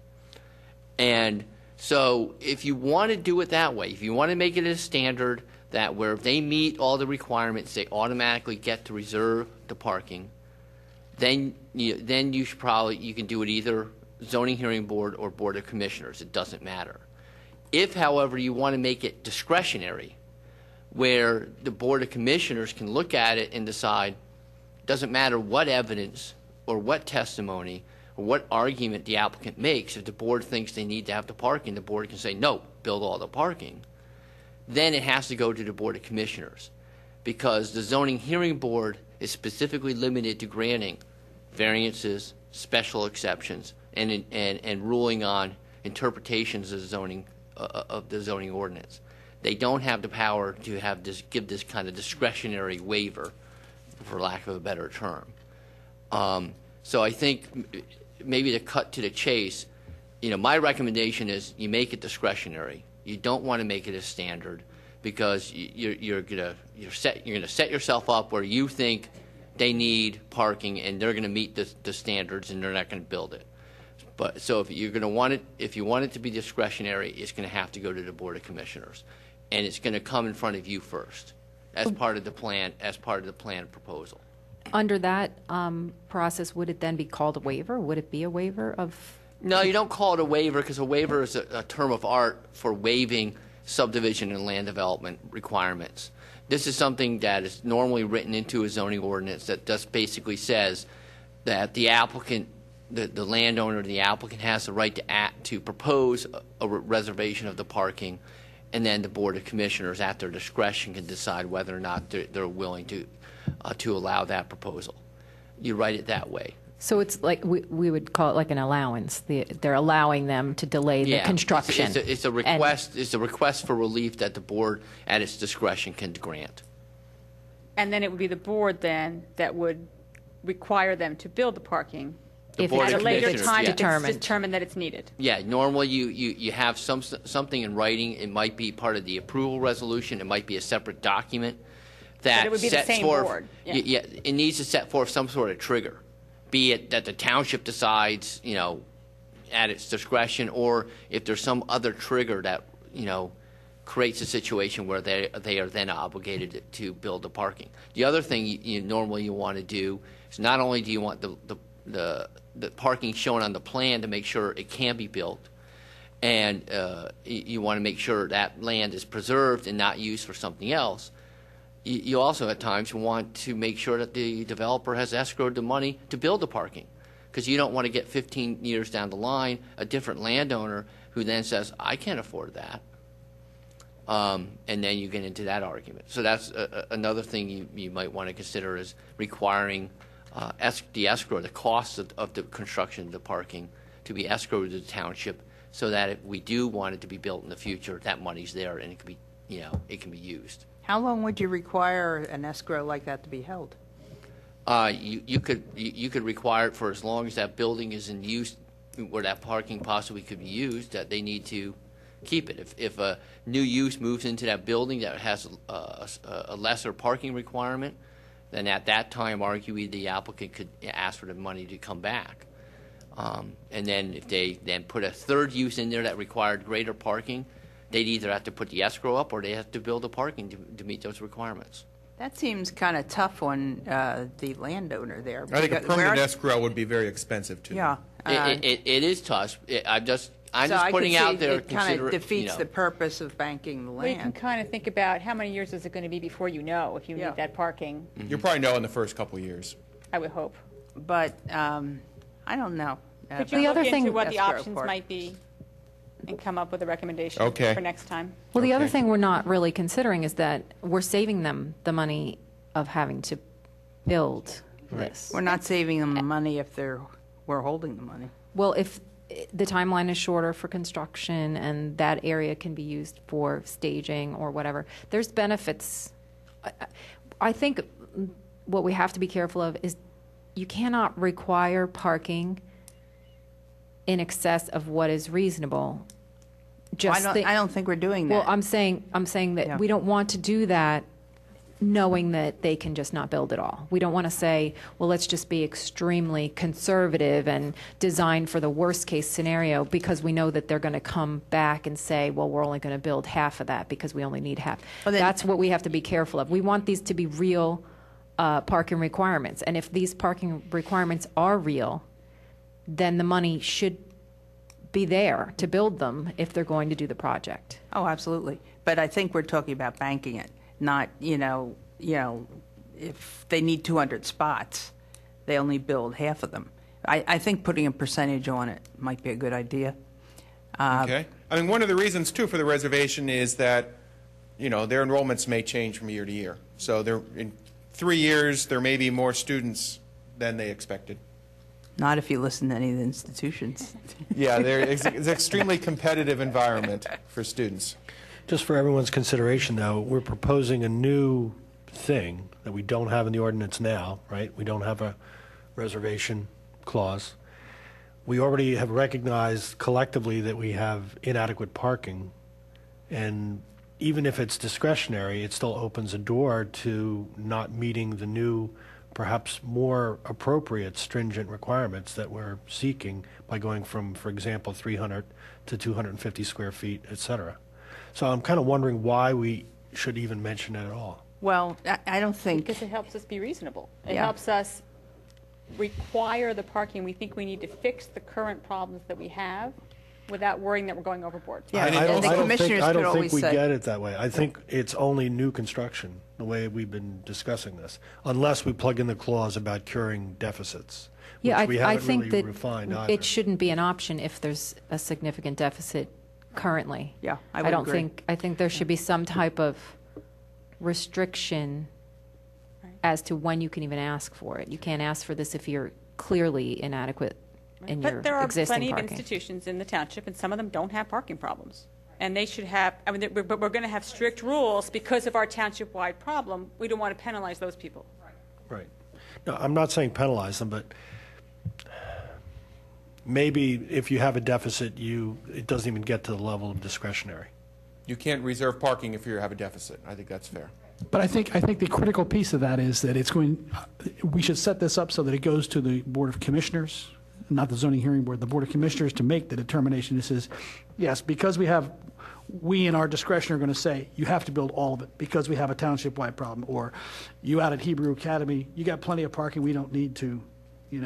And so if you want to do it that way, if you want to make it a standard that where if they meet all the requirements, they automatically get to reserve the parking, then you should you can do it either zoning hearing board or board of commissioners. It doesn't matter. If, however, you want to make it discretionary, where the board of commissioners can look at it and decide, doesn't matter what evidence or what testimony or what argument the applicant makes, if the board thinks they need to have the parking, the board can say, no, build all the parking. Then it has to go to the Board of Commissioners, because the zoning hearing board is specifically limited to granting variances, special exceptions, and ruling on interpretations of the zoning ordinance. They don't have the power to give this kind of discretionary waiver, for lack of a better term. So I think maybe to cut to the chase, you know, my recommendation is you make it discretionary. You don't want to make it a standard, because you're gonna set yourself up where you think they need parking and they're going to meet the standards and they're not going to build it. But so if you're going to want it, if you want it to be discretionary, it's going to have to go to the Board of Commissioners, and it's going to come in front of you first as part of the plan, proposal. Under that process, would it then be called a waiver? Would it be a waiver of? No, you don't call it a waiver because a waiver is a term of art for waiving subdivision and land development requirements. This is something that is normally written into a zoning ordinance that just basically says that the applicant, the landowner, the applicant has the right to propose a reservation of the parking, and then the Board of Commissioners, at their discretion, can decide whether or not they're willing to allow that proposal. You write it that way. So it's like we would call it like an allowance. They're allowing them to delay the construction. It's a request. It's a request for relief that the board, at its discretion, can grant. And then it would be the board then that would require them to build the parking The Board at of a later Commissioners, time yeah. if it's determined that it's needed. Yeah, normally you have something in writing. It might be part of the approval resolution. It might be a separate document that But it would be the sets same forth. board, yeah. Yeah, it needs to set forth some sort of trigger, be it that the township decides, at its discretion, or if there's some other trigger that creates a situation where they are then obligated to build the parking. The other thing normally you want to do is not only do you want the parking shown on the plan to make sure it can be built, and you want to make sure that land is preserved and not used for something else. You also at times want to make sure that the developer has escrowed the money to build the parking, because you don't want to get 15 years down the line a different landowner who then says, I can't afford that. And then you get into that argument. So that's another thing you might want to consider, is requiring the escrow, the cost of the construction of the parking, to be escrowed to the township, so that if we do want it to be built in the future, that money's there and it can be, it can be used. How long would you require an escrow like that to be held? You could require it for as long as that building is in use, where that parking possibly could be used, that they need to keep it. If a new use moves into that building that has a lesser parking requirement, then at that time, arguably, the applicant could ask for the money to come back. And then if they then put a third use in there that required greater parking, they'd either have to put the escrow up or they have to build the parking to meet those requirements. That seems kind of tough on the landowner there. I think a permanent escrow would be very expensive too. Yeah. It is tough. I'm just I putting could out see there. it kind of defeats the purpose of banking the Well, you can land. kind of think about how many years is it going to be before you know if you Yeah. need that parking, You'll probably know in the first couple of years. I would hope. But I don't know. Could you The look other thing- into what the Escrow options part. might be and come up with a recommendation Okay. for next time? Well, the other Okay. thing we're not really considering is that we're saving them the money of having to build this. We're not saving them the money if we're holding the money. Well, if the timeline is shorter for construction and that area can be used for staging or whatever, there's benefits. I think what we have to be careful of is you cannot require parking in excess of what is reasonable. I don't think we're doing that. Well, I'm saying that Yeah. we don't want to do that knowing that they can just not build it all. We don't want to say, well, let's just be extremely conservative and design for the worst case scenario, because we know that they're going to come back and say, well, we're only going to build half of that because we only need half. Well, then- That's what we have to be careful of. We want these to be real parking requirements. And if these parking requirements are real, then the money should be there to build them if they're going to do the project. Oh, absolutely. But I think we're talking about banking it, not, if they need 200 spots, they only build half of them. I think putting a percentage on it might be a good idea. Okay. I mean, one of the reasons too for the reservation is that, their enrollments may change from year to year. So in 3 years, there may be more students than they expected. Not if you listen to any of the institutions. Yeah, it's an extremely competitive environment for students. Just for everyone's consideration, though, we're proposing a new thing that we don't have in the ordinance now, right? We don't have a reservation clause. We already have recognized collectively that we have inadequate parking, and even if it's discretionary, it still opens a door to not meeting the new perhaps more appropriate stringent requirements that we're seeking by going from, for example, 300 to 250 square feet, et cetera. So I'm kind of wondering why we should even mention it at all. Well, I don't think, Because it helps us be reasonable. It Yeah. helps us require the parking. We think we need to fix the current problems that we have without worrying that we're going overboard. Yeah, I and don't- the I don't think- commissioners I could don't think always we say- get it that way. I think it's only new construction, the way we've been discussing this, unless we plug in the clause about curing deficits, Yeah, which we I haven't think really that refined either. it shouldn't be an option if there's a significant deficit currently. Yeah, I would agree. I think there should be some type of restriction as to when you can even ask for it. You can't ask for this if you're clearly inadequate in your But there are existing plenty of parking. institutions in the township, and some of them don't have parking problems. And they should have, I mean, but we're going to have strict rules because of our township-wide problem. We don't want to penalize those people. Right. No, I'm not saying penalize them, but maybe if you have a deficit, it doesn't even get to the level of discretionary. You can't reserve parking if you have a deficit. I think that's fair. But I think the critical piece of that is that we should set this up so that it goes to the Board of Commissioners, not the zoning hearing board, the Board of Commissioners to make the determination. It says, yes, because we in our discretion are going to say, you have to build all of it because we have a township-wide problem. Or you out at Hebrew Academy, you got plenty of parking, we don't need to, in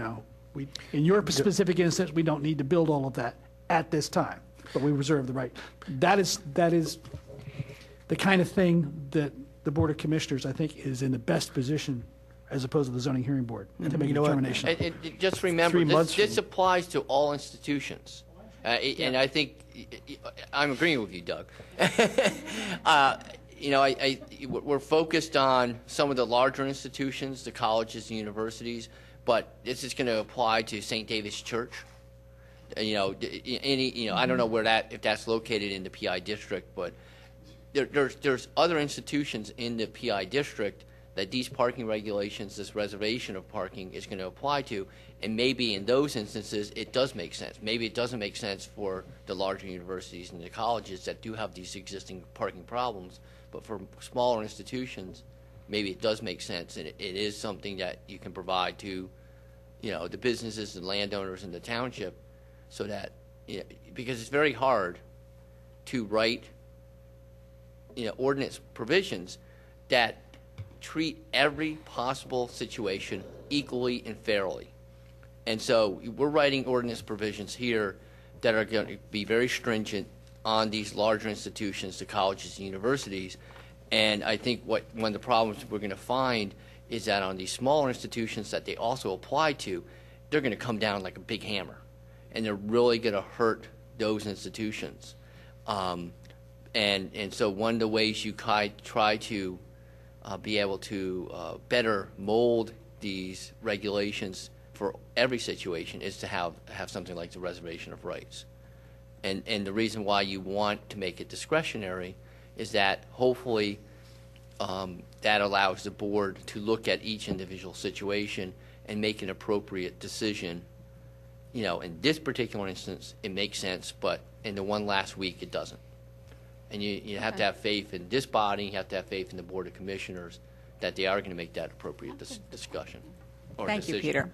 your specific instance, we don't need to build all of that at this time, but we reserve the right. That is the kind of thing that the Board of Commissioners, I think, is in the best position as opposed to the zoning hearing board to make a determination. Just remember, 3 months this applies to all institutions. And I think, I'm agreeing with you, Doug. We're focused on some of the larger institutions, the colleges and universities, but this is going to apply to St. David's Church. I don't know if that's located in the PI district, but there's other institutions in the PI district that these parking regulations, this reservation of parking is going to apply to, and maybe in those instances it does make sense. Maybe it doesn't make sense for the larger universities and the colleges that do have these existing parking problems, but for smaller institutions, maybe it does make sense, and it is something that you can provide to, the businesses and landowners in the township, so that, because it's very hard to write, ordinance provisions that treat every possible situation equally and fairly. And so we're writing ordinance provisions here that are going to be very stringent on these larger institutions, the colleges and universities. And I think one of the problems we're going to find is that on these smaller institutions that they also apply to, they're going to come down like a big hammer. And they're really going to hurt those institutions. And so one of the ways you try to be able to better mold these regulations for every situation is to have something like the reservation of rights. And the reason why you want to make it discretionary is that hopefully that allows the board to look at each individual situation and make an appropriate decision. In this particular instance, it makes sense, but in the one last week, it doesn't. And you have to have faith in this body, you have to have faith in the Board of Commissioners that they are going to make that appropriate discussion or Thank decision. you, Peter.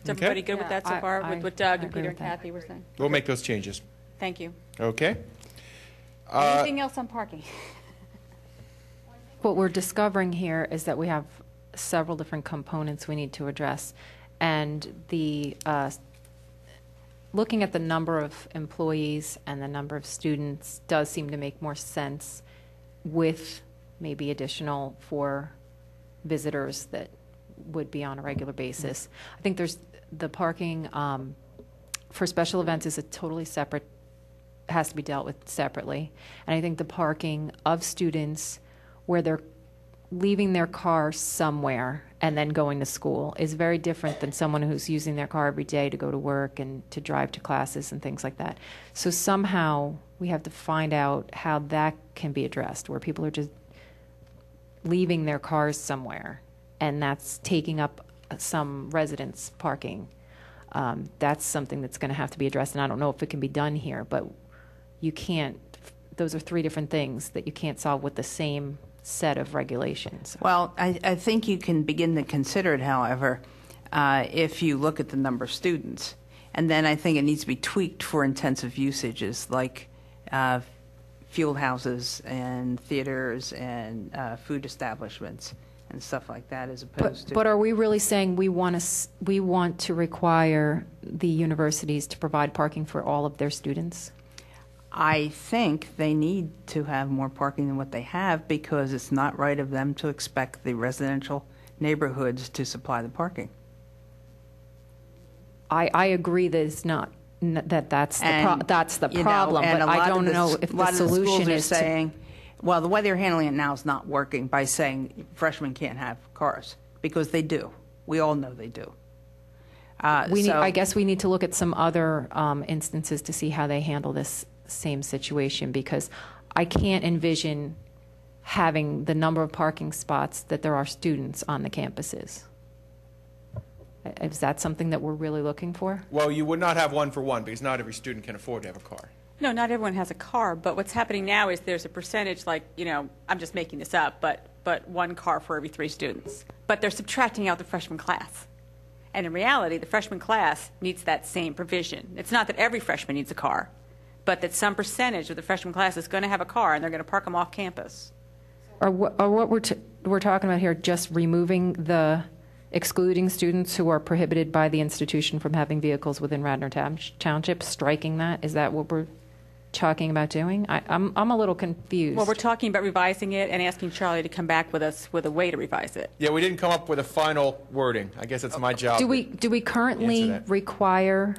Is everybody good with that so far, with what Doug and agree Peter with and that. Kathy were saying? We'll make those changes. Thank you. Okay? Anything else on parking? What we're discovering here is that we have several different components we need to address. And looking at the number of employees and the number of students does seem to make more sense with maybe additional for visitors that would be on a regular basis. I think there's the parking for special events is a totally separate, has to be dealt with separately. And I think the parking of students where they're leaving their car somewhere and then going to school is very different than someone who's using their car every day to go to work and to drive to classes and things like that. So somehow we have to find out how that can be addressed, where people are just leaving their cars somewhere and that's taking up some residents' parking. That's something that's going to have to be addressed, and I don't know if it can be done here, but you can't, those are three different things that you can't solve with the same set of regulations. Well, I think you can begin to consider it, however, if you look at the number of students. And then I think it needs to be tweaked for intensive usages like field houses and theaters and food establishments and stuff like that, as opposed to... But are we really saying we want to require the universities to provide parking for all of their students? I think they need to have more parking than what they have, because it's not right of them to expect the residential neighborhoods to supply the parking. I agree that it's not, that's the problem, and but I don't know if the solution is saying, well, the way they're handling it now is not working by saying freshmen can't have cars, because they do. We all know they do. I guess we need to look at some other instances to see how they handle this same situation, because I can't envision having the number of parking spots that there are students on the campuses. Is that something that we're really looking for? Well, you would not have one for one, because not every student can afford to have a car. No, not everyone has a car, but what's happening now is there's a percentage, like, I'm just making this up, but one car for every 3 students. But they're subtracting out the freshman class. And in reality, the freshman class needs that same provision. It's not that every freshman needs a car, but that some percentage of the freshman class is going to have a car, and they're going to park them off campus. Or what we're talking about here, just removing excluding students who are prohibited by the institution from having vehicles within Radnor Township, striking that? Is that what we're talking about doing? I'm a little confused. Well, we're talking about revising it and asking Charlie to come back with us with a way to revise it. Yeah, we didn't come up with a final wording. I guess it's my job. Do we currently require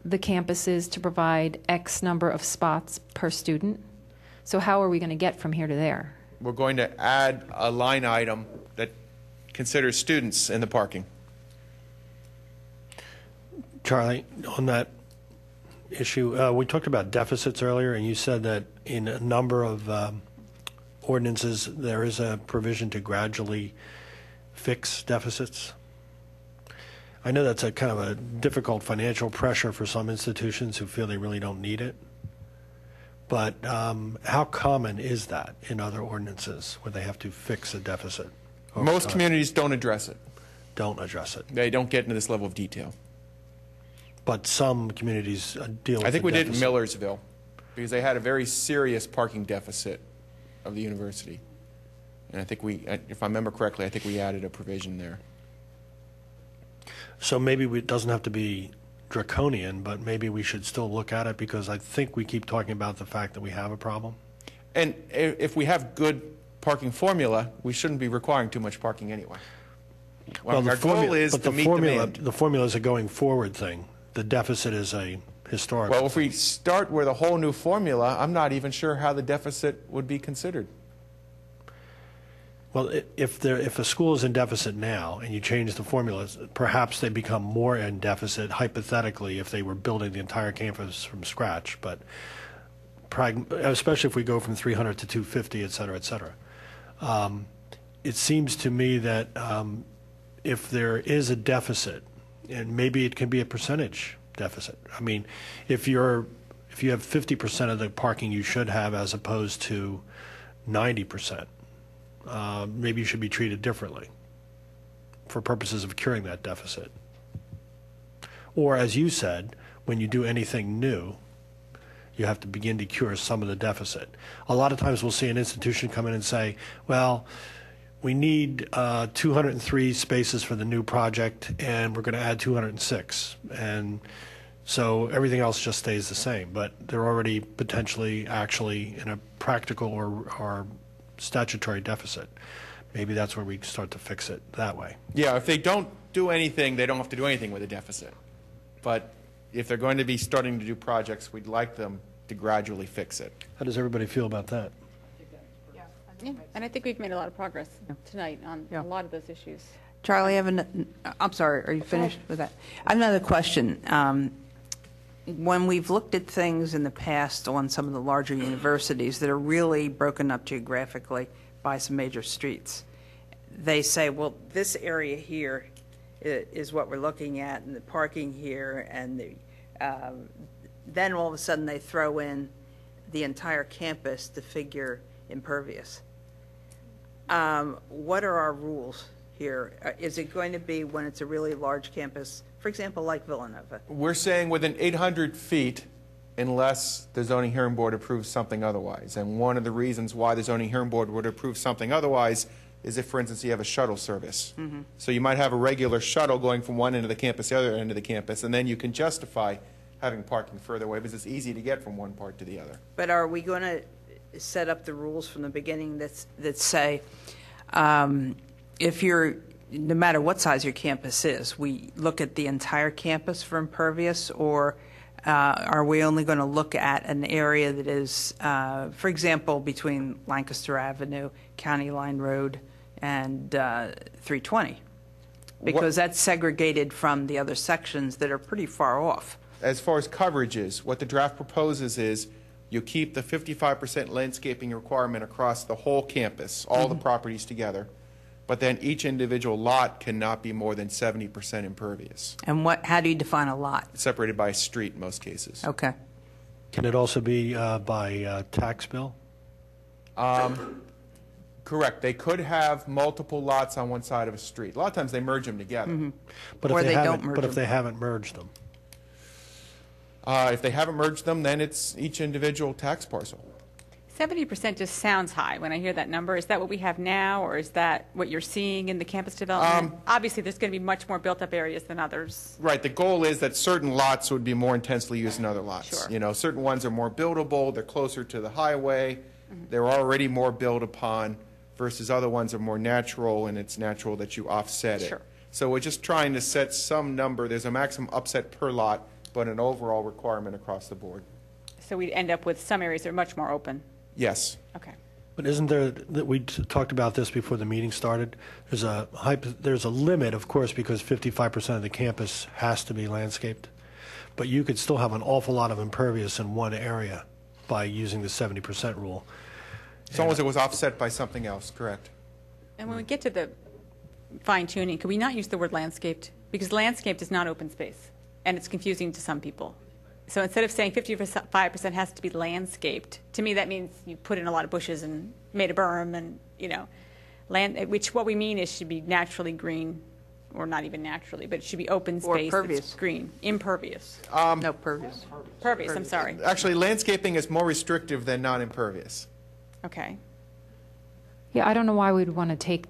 the campuses to provide X number of spots per student? So how are we going to get from here to there? We're going to add a line item that considers students in the parking. Charlie, on that issue, we talked about deficits earlier, and you said that in a number of ordinances there is a provision to gradually fix deficits. I know that's a kind of a difficult financial pressure for some institutions who feel they really don't need it. But how common is that in other ordinances where they have to fix a deficit? Most communities don't address it. Don't address it. They don't get into this level of detail. But some communities deal with I think the we deficit. did in Millersville, because they had a very serious parking deficit of the university. And I think if I remember correctly, I think we added a provision there. So maybe it doesn't have to be draconian, but maybe we should still look at it, because I think we keep talking about the fact that we have a problem. And if we have good parking formula, we shouldn't be requiring too much parking anyway. Our goal is to meet demand. The formula is a going forward thing. The deficit is a historical. Well, if we start with a whole new formula, I'm not even sure how the deficit would be considered. Well, if a school is in deficit now and you change the formulas, perhaps they become more in deficit hypothetically if they were building the entire campus from scratch. But especially if we go from 300 to 250, et cetera, et cetera. It seems to me that if there is a deficit, and maybe it can be a percentage deficit. I mean, if you have 50% of the parking you should have as opposed to 90%, maybe you should be treated differently for purposes of curing that deficit. Or, as you said, when you do anything new, you have to begin to cure some of the deficit. A lot of times we'll see an institution come in and say, well, we need 203 spaces for the new project, and we're going to add 206. And so everything else just stays the same. But they're already potentially actually in a practical or statutory deficit. Maybe that's where we start to fix it that way. Yeah, if they don't do anything, they don't have to do anything with a deficit. But if they're going to be starting to do projects, we'd like them to gradually fix it. How does everybody feel about that? Yeah, and I think we've made a lot of progress tonight on a lot of those issues. Charlie, I'm sorry, are you finished with that? I have another question. When we've looked at things in the past on some of the larger universities that are really broken up geographically by some major streets, they say, well, this area here is what we're looking at, and the parking here, and then all of a sudden they throw in the entire campus to figure impervious. What are our rules here? Is it going to be when it's a really large campus, for example, like Villanova? We're saying within 800 feet unless the zoning hearing board approves something otherwise. And one of the reasons why the zoning hearing board would approve something otherwise is if, for instance, you have a shuttle service. So you might have a regular shuttle going from one end of the campus to the other end of the campus, and then you can justify having parking further away because it's easy to get from one part to the other. But are we going to set up the rules from the beginning that say if you're, no matter what size your campus is, we look at the entire campus for impervious, or are we only going to look at an area that is, for example, between Lancaster Avenue, County Line Road, and 320? Because that's segregated from the other sections that are pretty far off. As far as coverages, what the draft proposes is you keep the 55% landscaping requirement across the whole campus, all the properties together, but then each individual lot cannot be more than 70% impervious. And how do you define a lot? It's separated by a street in most cases. Okay. Can it also be by tax bill? Correct. They could have multiple lots on one side of a street. A lot of times they merge them together. But Or if they don't haven't, merge but if them. they haven't merged them? If they haven't merged them, then it's each individual tax parcel. 70% just sounds high when I hear that number. Is that what we have now, or is that what you're seeing in the campus development? Obviously, there's going to be much more built-up areas than others. Right. The goal is that certain lots would be more intensely used than other lots. Sure. You know, certain ones are more buildable. They're closer to the highway. They're already more built upon versus other ones are more natural, and it's natural that you offset it. Sure. So we're just trying to set some number. There's a maximum upset per lot, but an overall requirement across the board. So we'd end up with some areas that are much more open. Yes. Okay. But isn't there, that we talked about this before the meeting started, there's a limit, of course, because 55% of the campus has to be landscaped, but you could still have an awful lot of impervious in one area by using the 70% rule. As long as it was offset by something else, correct. And when we get to the fine-tuning, could we not use the word landscaped? Because landscaped is not open space, and it's confusing to some people. So instead of saying 55% has to be landscaped, to me that means you put in a lot of bushes and made a berm and, you know, which what we mean is should be naturally green, or not even naturally, but it should be open space that's green. Impervious. No, pervious. Pervious, I'm sorry. Actually, landscaping is more restrictive than non-impervious. Okay. Yeah, I don't know why we'd want to take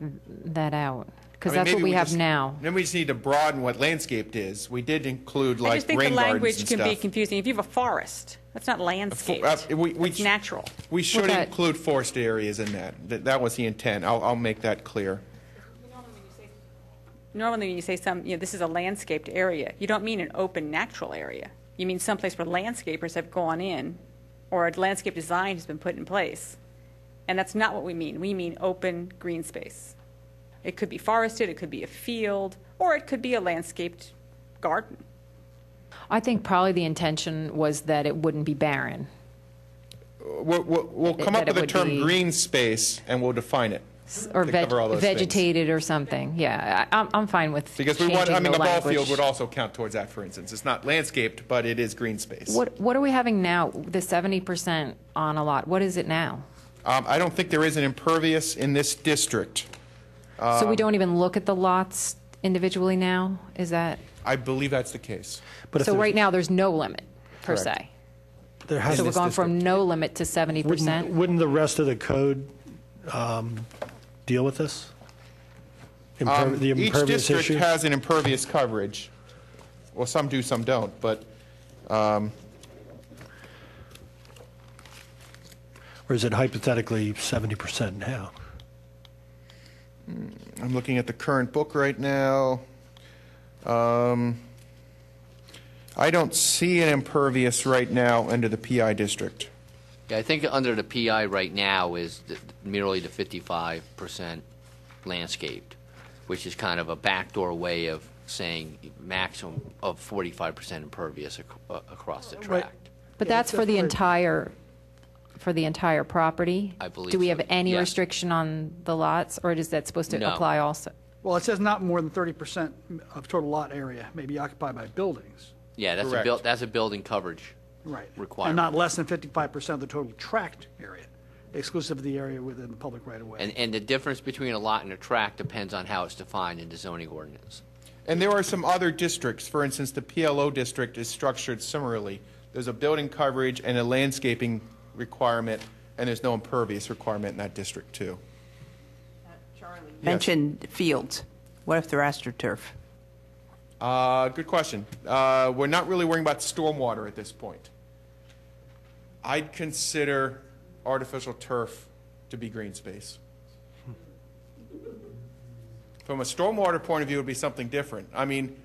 that out, because I mean, that's what maybe we have just- now. Then we just need to broaden what landscaped is. We did include I like just think the rain gardens and language can stuff. be confusing. If you have a forest, that's not landscaped. It's natural. We should that- include forest areas in that. That was the intent. I'll make that clear. Normally when you say this is a landscaped area, you don't mean an open natural area. You mean someplace where landscapers have gone in, or a landscape design has been put in place. And that's not what we mean. We mean open green space. It could be forested, it could be a field, or it could be a landscaped garden. I think probably the intention was that it wouldn't be barren. We'll come up That it with the would term be- green space, and we'll define it. Or to cover all those things. vegetated or something. Yeah, I'm fine with Because we changing want, I mean, the a ball language. field would also count towards that, for instance. It's not landscaped, but it is green space. What are we having now? The 70% on a lot. What is it now? I don't think there is an impervious in this district. So we don't even look at the lots individually now? Is that? I believe that's the case. But if So there's- right now, there's no limit, per Correct. se. There has So we're this going from district. no limit to 70%? Wouldn't the rest of the code deal with this? The Each impervious district issue? has an impervious coverage. Well, some do, some don't, but Or is it hypothetically 70% now? I'm looking at the current book right now. I don't see an impervious right now under the PI district. Yeah, I think under the PI right now is merely the 55% landscaped, which is kind of a backdoor way of saying maximum of 45% impervious across the tract. But that's for the entire property? I believe Do we so, have any yes. restriction on the lots, or is that supposed to No. apply also? Well, it says not more than 30% of total lot area may be occupied by buildings. Yeah, Correct. that's a building coverage Right. requirement. And not less than 55% of the total tract area. exclusive of the area within the public right-of-way. And the difference between a lot and a tract depends on how it's defined in the zoning ordinance. And there are some other districts. For instance, the PLO district is structured similarly. There's a building coverage and a landscaping requirement, and there's no impervious requirement in that district, too. Charlie Yes. mentioned fields. What if they're astroturf? Good question. We're not really worrying about stormwater at this point. I'd consider artificial turf to be green space. From a stormwater point of view, it would be something different. I mean,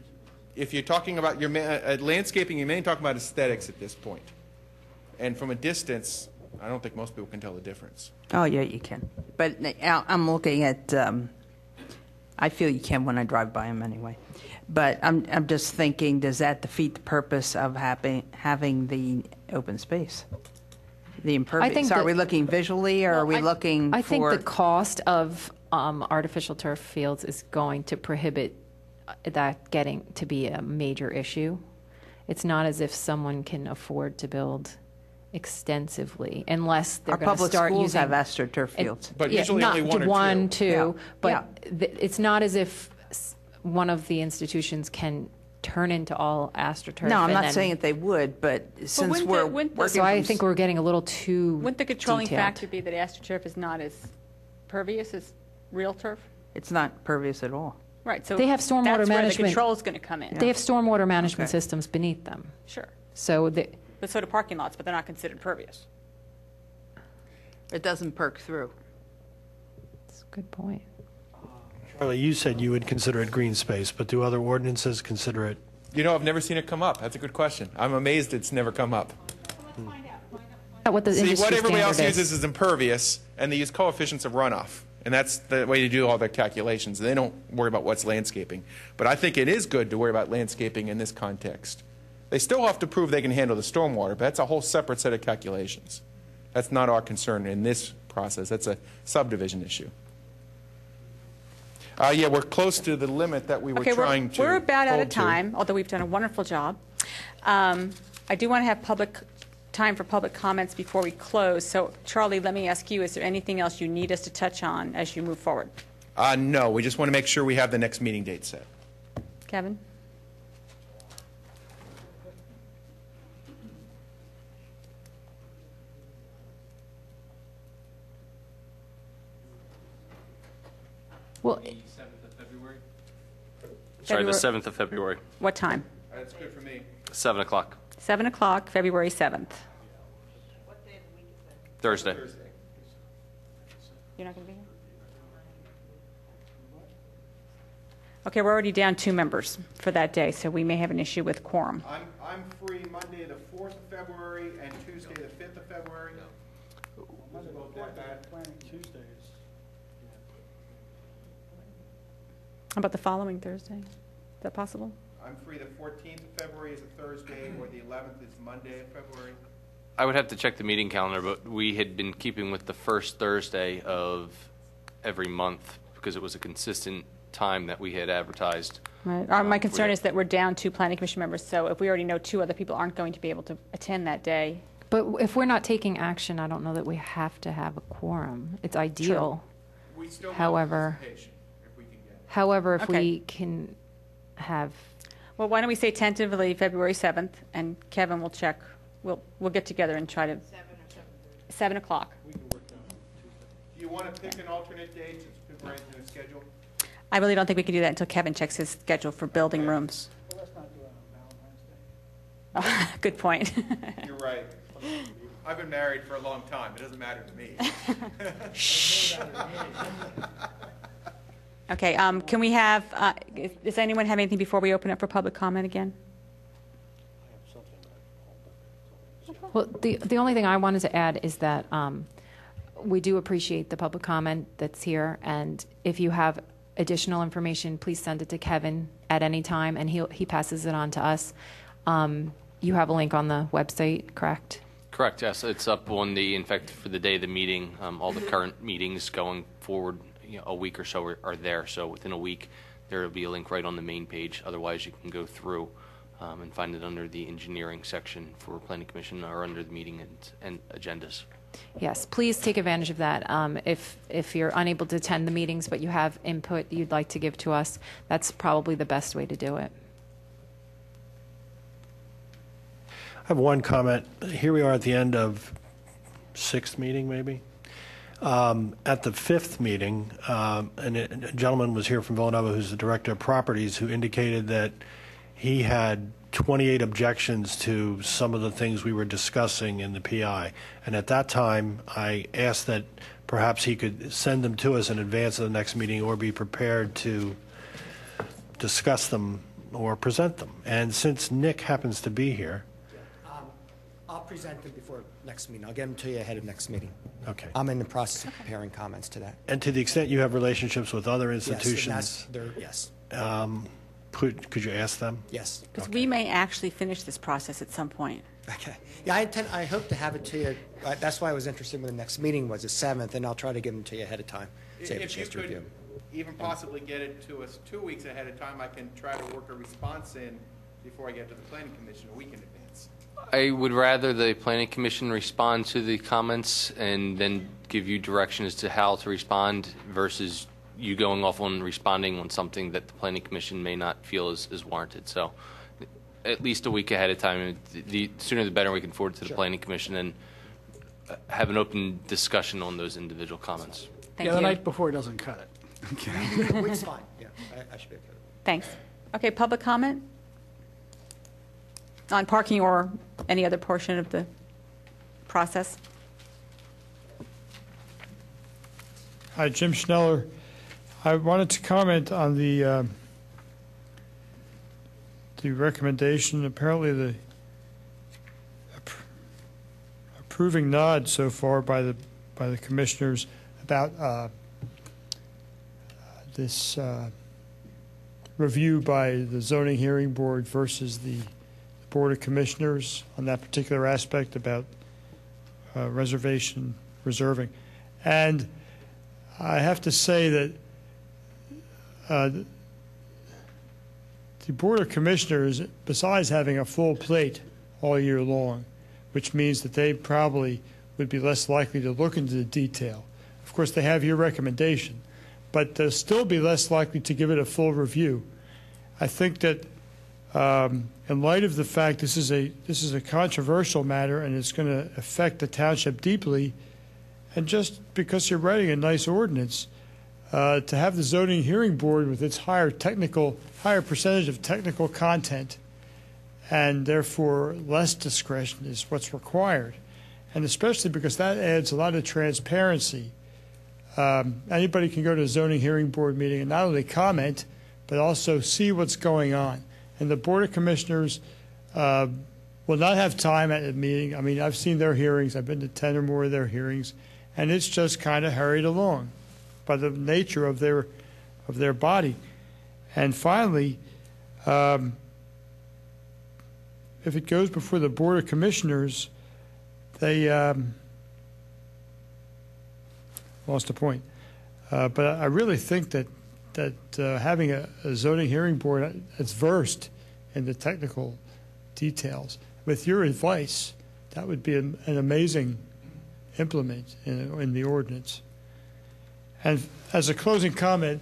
if you're talking about your landscaping, you're mainly talking about aesthetics at this point. And from a distance, I don't think most people can tell the difference. Oh, yeah, you can. But I'm looking at, I feel you can when I drive by them anyway. But I'm just thinking, does that defeat the purpose of having the open space? The impervious, are we looking visually, or are we looking for? I think the cost of artificial turf fields is going to prohibit that getting to be a major issue. It's not as if someone can afford to build extensively unless they're going to start public schools using have astroturf fields. But usually not only one or two. two, Yeah. but it's not as if one of the institutions can turn into all astroturf. No, I'm and not then- saying that they would, but since we're wouldn't the- working So I from think we're getting a little too Wouldn't the controlling detailed. factor be that AstroTurf is not as pervious as real turf? it's not pervious at all. Right, so They have stormwater that's where the management- control is going to come in. They have stormwater management Okay. systems beneath them. Sure, So but so do parking lots, but they're not considered pervious. It doesn't perk through. that's a good point. Charlie, you said you would consider it green space, but do other ordinances consider it? You know, I've never seen it come up. That's a good question. I'm amazed it's never come up. What the See, industry what everybody else standard uses is impervious, and they use coefficients of runoff. And that's the way to do all their calculations. They don't worry about what's landscaping. But I think it is good to worry about landscaping in this context. They still have to prove they can handle the stormwater, but that's a whole separate set of calculations. That's not our concern in this process. That's a subdivision issue. Yeah, we're close to the limit that we were Okay, trying to we're about out of hold to. time, although we've done a wonderful job. I do want to have time for public comments before we close. So, Charlie, let me ask you, is there anything else you need us to touch on as you move forward? No, we just want to make sure we have the next meeting date set. Kevin? Well, Sorry, the February- 7th of February, what time? That's good for me. 7 o'clock, 7 o'clock, February 7th. Thursday. You're not going to be here? Okay, we're already down 2 members for that day, so we may have an issue with quorum. I'm free Monday the 4th of February and Tuesday the 5th of February. How about the following Thursday? Is that possible? I'm free the 14th of February is a Thursday, or the 11th is Monday of February. I would have to check the meeting calendar, but we had been keeping with the first Thursday of every month because it was a consistent time that we had advertised. Right. My concern is that we're down 2 planning commission members, so if we already know 2 other people aren't going to be able to attend that day. But if we're not taking action, I don't know that we have to have a quorum. It's ideal. We still want However- participation if we can get it. However, if Okay. we can have, Well, why don't we say tentatively February 7th, and Kevin will check. We'll get together and try to. 7 o'clock. Do you want to pick an alternate date since people are into the schedule? I really don't think we can do that until Kevin checks his schedule for building rooms. Well, let's not do it on Valentine's Day. Good point. You're right. I've been married for a long time. It doesn't matter to me. Okay, can we have, does anyone have anything before we open up for public comment again? well, the only thing I wanted to add is that we do appreciate the public comment that's here, and if you have additional information, please send it to Kevin at any time, and he passes it on to us. You have a link on the website, correct? Correct, yes. It's up on in fact, for the day of the meeting, all the current meetings going forward, a week or so are there. So within a week, there will be a link right on the main page. Otherwise, you can go through and find it under the engineering section for Planning Commission or under the meeting and agendas. Yes, please take advantage of that. If you're unable to attend the meetings, but you have input you'd like to give to us, that's probably the best way to do it. I have one comment. Here we are at the end of 6th meeting, maybe. At the 5th meeting, and a gentleman was here from Villanova who's the director of properties who indicated that he had 28 objections to some of the things we were discussing in the PI. And at that time, I asked that perhaps he could send them to us in advance of the next meeting or be prepared to discuss them or present them. And since Nick happens to be here, I'll present them before next meeting. I'll get them to you ahead of next meeting. okay. I'm in the process of preparing comments to that. And to the extent you have relationships with other Yes, institutions, and yes, could you ask them? yes. Because we may actually finish this process at some point. Okay. Yeah, I hope to have it to you. That's why I was interested when the next meeting was, the 7th, and I'll try to give them to you ahead of time. So you have a If you chance to review could them. even possibly get it to us 2 weeks ahead of time, I can try to work a response in before I get to the planning commission a week in advance. I would rather the planning commission respond to the comments and then give you direction as to how to respond versus you going off on responding on something that the planning commission may not feel is warranted. So at least a week ahead of time, the sooner the better we can forward to the planning commission and have an open discussion on those individual comments. Thank The you. night before doesn't cut it. A week's fine, yeah. I should be okay with it. Thanks. Okay, public comment on parking or any other portion of the process? Hi, Jim Schneller. I wanted to comment on the recommendation. Apparently, the approving nod so far by the commissioners about this review by the zoning hearing board versus the Board of Commissioners on that particular aspect about reserving. And I have to say that the Board of Commissioners, besides having a full plate all year long, which means that they probably would be less likely to look into the detail. Of course, they have your recommendation, but they'll still be less likely to give it a full review. I think that in light of the fact this is a controversial matter and it's going to affect the township deeply, and just because you're writing a nice ordinance, to have the zoning hearing board with its higher percentage of technical content and therefore less discretion is what's required. And especially because that adds a lot of transparency. Anybody can go to a zoning hearing board meeting and not only comment, but also see what's going on. And the Board of Commissioners will not have time at a meeting. I mean, I've seen their hearings. I've been to 10 or more of their hearings, and it's just kind of hurried along by the nature of their body. And finally, if it goes before the Board of Commissioners, they lost the point. But I really think that having a zoning hearing board that's versed in the technical details, with your advice, that would be an amazing implement in the ordinance. And as a closing comment,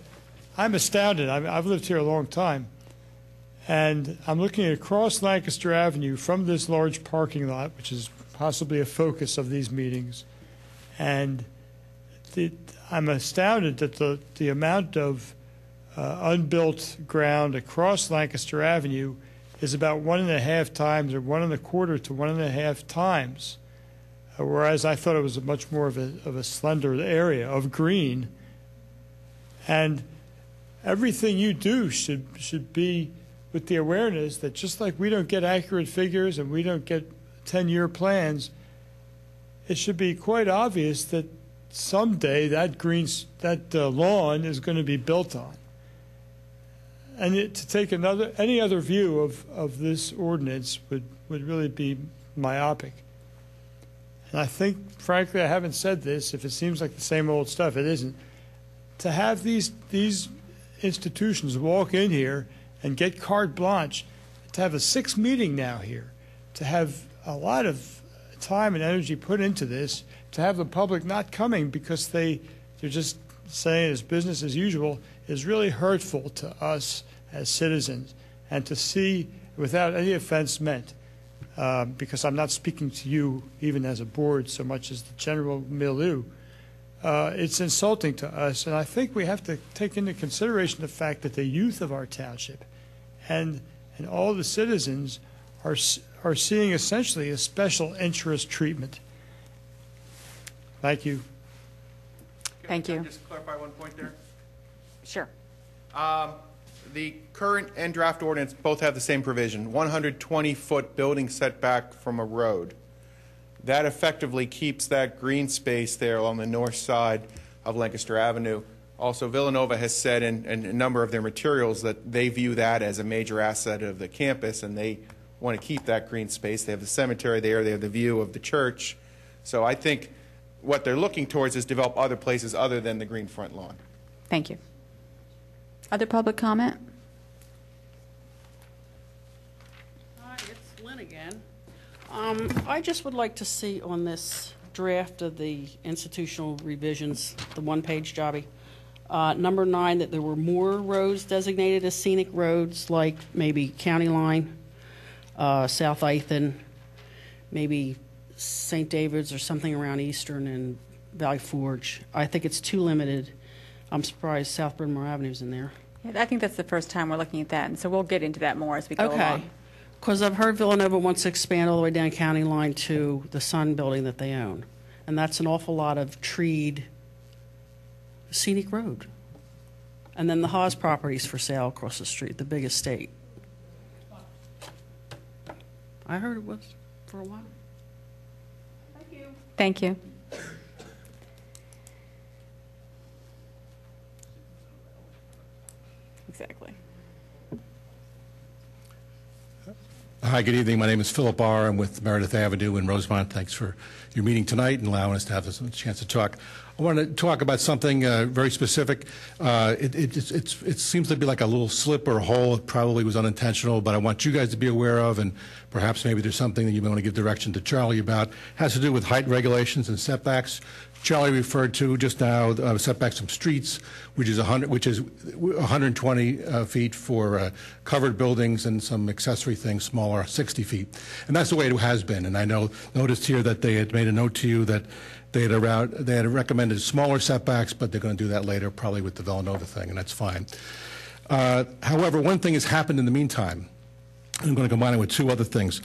I'm astounded. I've lived here a long time, and I'm looking across Lancaster Avenue from this large parking lot, which is possibly a focus of these meetings, and I'm astounded that the amount of unbuilt ground across Lancaster Avenue is about 1.5 times or 1.25 to 1.5 times, whereas I thought it was a much more of a slender area of green. And everything you do should be with the awareness that just like we don't get accurate figures and we don't get 10-year plans, it should be quite obvious that someday that lawn is going to be built on. And to take any other view of this ordinance would really be myopic. And I think, frankly, I haven't said this. If it seems like the same old stuff, it isn't. To have these institutions walk in here and get carte blanche, to have a 6th meeting now here, to have a lot of time and energy put into this to have the public not coming because they're just saying it's business as usual is really hurtful to us as citizens. And to see, without any offense meant, because I'm not speaking to you even as a board so much as the general milieu, it's insulting to us. And I think we have to take into consideration the fact that the youth of our township and all the citizens are seeing essentially a special interest treatment. Thank you. Thank you. Can I just clarify one point there? Sure. The current and draft ordinance both have the same provision, 120-foot building setback from a road. That effectively keeps that green space there along the north side of Lancaster Avenue. Also, Villanova has said in a number of their materials that they view that as a major asset of the campus, and they want to keep that green space. They have the cemetery there. They have the view of the church. So I think what they're looking towards is develop other places other than the green front lawn. Thank you. Other public comment? Hi, it's Lynn again. I just would like to see on this draft of the institutional revisions, the one-page jobby, number 9, that there were more roads designated as scenic roads, like maybe County Line, South Ithan, maybe St. David's or something around Eastern and Valley Forge. I think it's too limited. I'm surprised South Bryn Mawr Avenue's in there. Yeah, I think that's the first time we're looking at that, and so we'll get into that more as we go along. Okay. Because I've heard Villanova wants to expand all the way down County Line to the Sun building that they own. And that's an awful lot of treed scenic road. And then the Haas property's for sale across the street, the big estate. I heard it was for a while. Thank you. Exactly. Hi, good evening. My name is Philip Barr. I'm with Meredith Avenue in Rosemont. Thanks for your meeting tonight and allowing us to have this chance to talk. I want to talk about something very specific. It seems to be like a little slip or hole. It probably was unintentional, but I want you guys to be aware of, and perhaps maybe there's something that you may want to give direction to Charlie about. It has to do with height regulations and setbacks. Charlie referred to just now setbacks from streets, which is 120 feet for covered buildings and some accessory things smaller, 60 feet. And that's the way it has been. And I noticed here that they had made a note to you that they had recommended smaller setbacks, but they're going to do that later, probably with the Villanova thing, and that's fine. However, one thing has happened in the meantime. I'm going to combine it with two other things.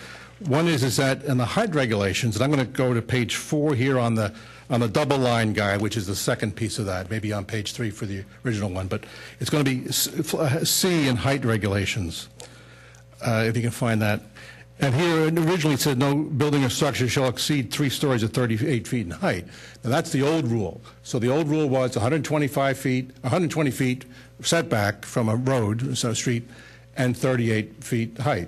One is that in the height regulations, and I'm going to go to page 4 here on the double line guide, which is the second piece of that, maybe on page 3 for the original one, but it's going to be C in height regulations, if you can find that. And here it originally said no building or structure shall exceed 3 stories or 38 feet in height. Now that's the old rule. So the old rule was 120 feet setback from a road, so a street, and 38 feet height.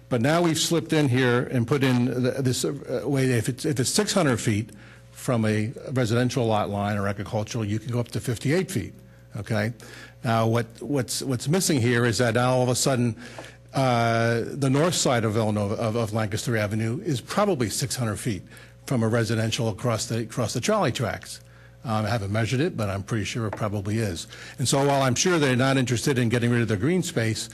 But now we've slipped in here and put in this way that if it's 600 feet from a residential lot line or agricultural, you can go up to 58 feet. Okay. Now what's missing here is that now all of a sudden the north side of Villanova of Lancaster Avenue is probably 600 feet from a residential across the trolley tracks. I haven't measured it, but I'm pretty sure it probably is. And so while I'm sure they're not interested in getting rid of their green space,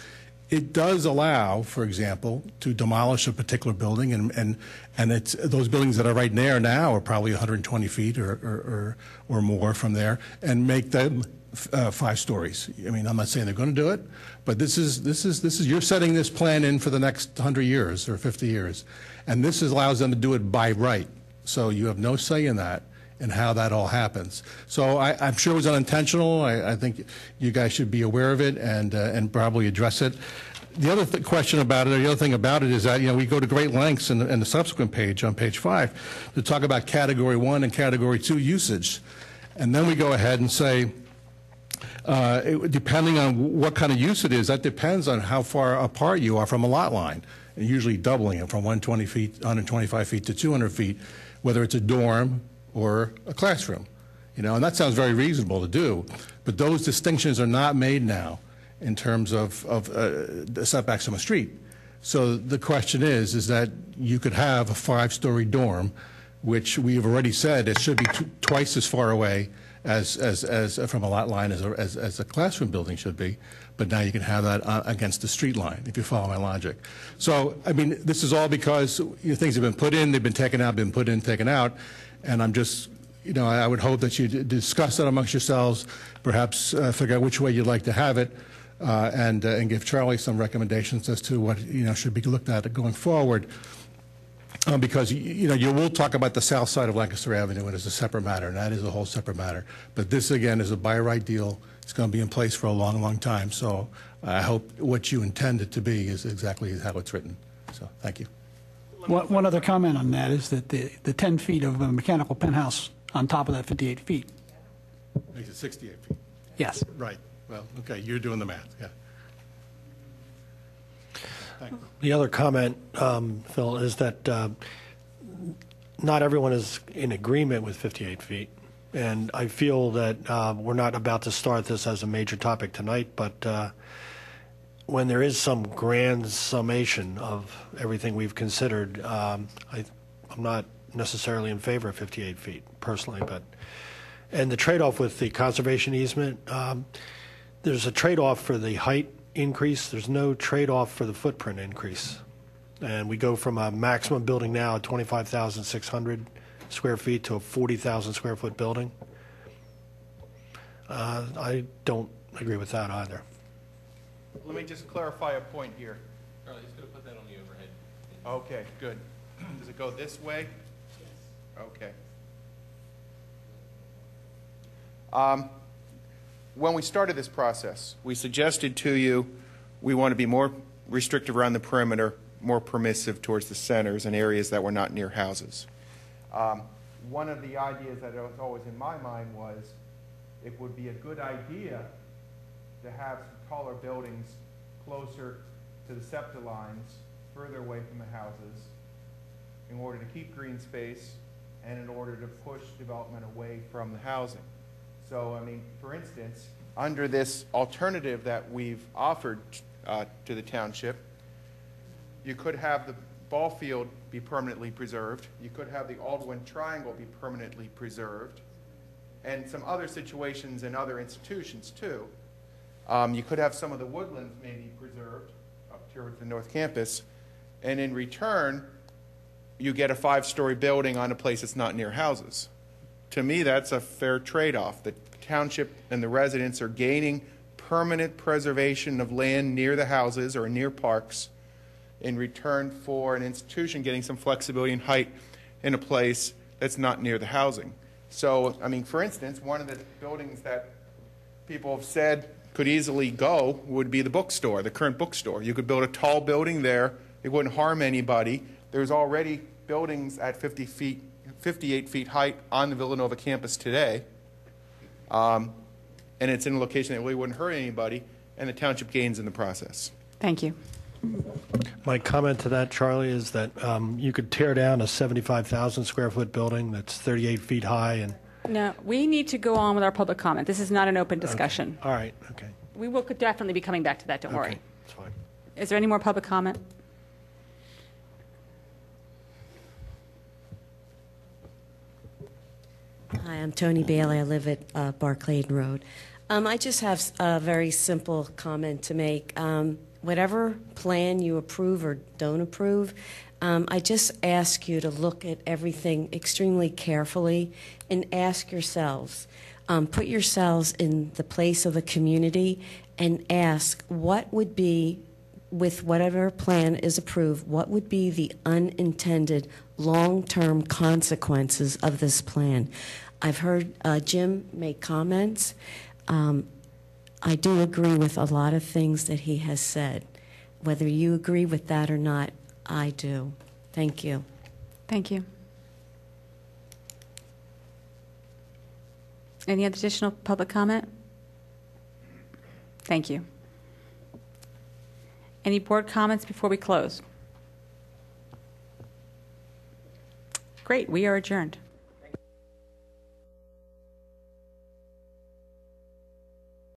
it does allow, for example, to demolish a particular building, and it's those buildings that are right there now are probably 120 feet or more from there, and make them 5 stories. I mean, I'm not saying they're going to do it, but this is you're setting this plan in for the next 100 years or 50 years, and this allows them to do it by right. So you have no say in that and how that all happens. So I'm sure it was unintentional. I think you guys should be aware of it and probably address it. The other question about it, or the other thing about it, is that we go to great lengths in the subsequent page, on page 5, to talk about Category 1 and Category 2 usage, and then we go ahead and say, depending on what kind of use it is, that depends on how far apart you are from a lot line, and usually doubling it from 125 feet to 200 feet, whether it's a dorm or a classroom, and that sounds very reasonable to do, but those distinctions are not made now in terms of the setbacks from a street. So the question is that you could have a 5-story dorm, which we've already said it should be twice as far away as from a lot line as a classroom building should be, but now you can have that against the street line, if you follow my logic. So, I mean, this is all because things have been put in, they've been taken out, been put in, taken out, and I'm just, I would hope that you discuss that amongst yourselves, perhaps figure out which way you'd like to have it, and give Charlie some recommendations as to what, should be looked at going forward. Because, you will talk about the south side of Lancaster Avenue, and it's a separate matter, and that is a whole separate matter. But this, again, is a by-right deal. It's going to be in place for a long, long time. So I hope what you intend it to be is exactly how it's written. So thank you. One other comment on that is that the 10 feet of a mechanical penthouse on top of that 58 feet. Makes it 68 feet. Yes. Right. Well, okay, you're doing the math, yeah. Thank you. The other comment, Phil, is that not everyone is in agreement with 58 feet. And I feel that we're not about to start this as a major topic tonight, but when there is some grand summation of everything we've considered, I'm not necessarily in favor of 58 feet personally. And the trade-off with the conservation easement, there's a trade-off for the height increase. There's no trade-off for the footprint increase. And we go from a maximum building now at 25,600 square feet to a 40,000 square foot building. I don't agree with that either. Let me just clarify a point here. Charlie, he's going to put that on the overhead. Okay, good. Does it go this way? Yes. Okay. When we started this process, we suggested to you we want to be more restrictive around the perimeter, more permissive towards the centers and areas that were not near houses. One of the ideas that was always in my mind was it would be a good idea to have some taller buildings closer to the SEPTA lines, further away from the houses, in order to keep green space and in order to push development away from the housing. So, I mean, for instance, under this alternative that we've offered to the township, you could have the ball field be permanently preserved. You could have the Aldwin Triangle be permanently preserved, and some other situations in other institutions too. You could have some of the woodlands maybe preserved up here at the North Campus, and in return, you get a 5-story building on a place that's not near houses. To me, that's a fair trade-off. The township and the residents are gaining permanent preservation of land near the houses or near parks in return for an institution getting some flexibility in height in a place that's not near the housing. So, I mean, for instance, one of the buildings that people have said could easily go would be the bookstore, the current bookstore. You could build a tall building there. It wouldn't harm anybody. There's already buildings at 58 feet height on the Villanova campus today. And it's in a location that really wouldn't hurt anybody, and the township gains in the process. Thank you. My comment to that, Charlie, is that you could tear down a 75,000 square foot building that's 38 feet high and... No, we need to go on with our public comment. This is not an open discussion. Okay. All right, okay. We will definitely be coming back to that, don't worry. Okay, that's fine. Is there any more public comment? Hi, I'm Tony Bailey. I live at Barclayton Road. I just have a very simple comment to make. Whatever plan you approve or don't approve, I just ask you to look at everything extremely carefully and ask yourselves, put yourselves in the place of the community and ask what would be, with whatever plan is approved, what would be the unintended long-term consequences of this plan. I've heard Jim make comments. I do agree with a lot of things that he has said. Whether you agree with that or not, I do. Thank you. Thank you. Any additional public comment? Thank you. Any board comments before we close? Great, we are adjourned.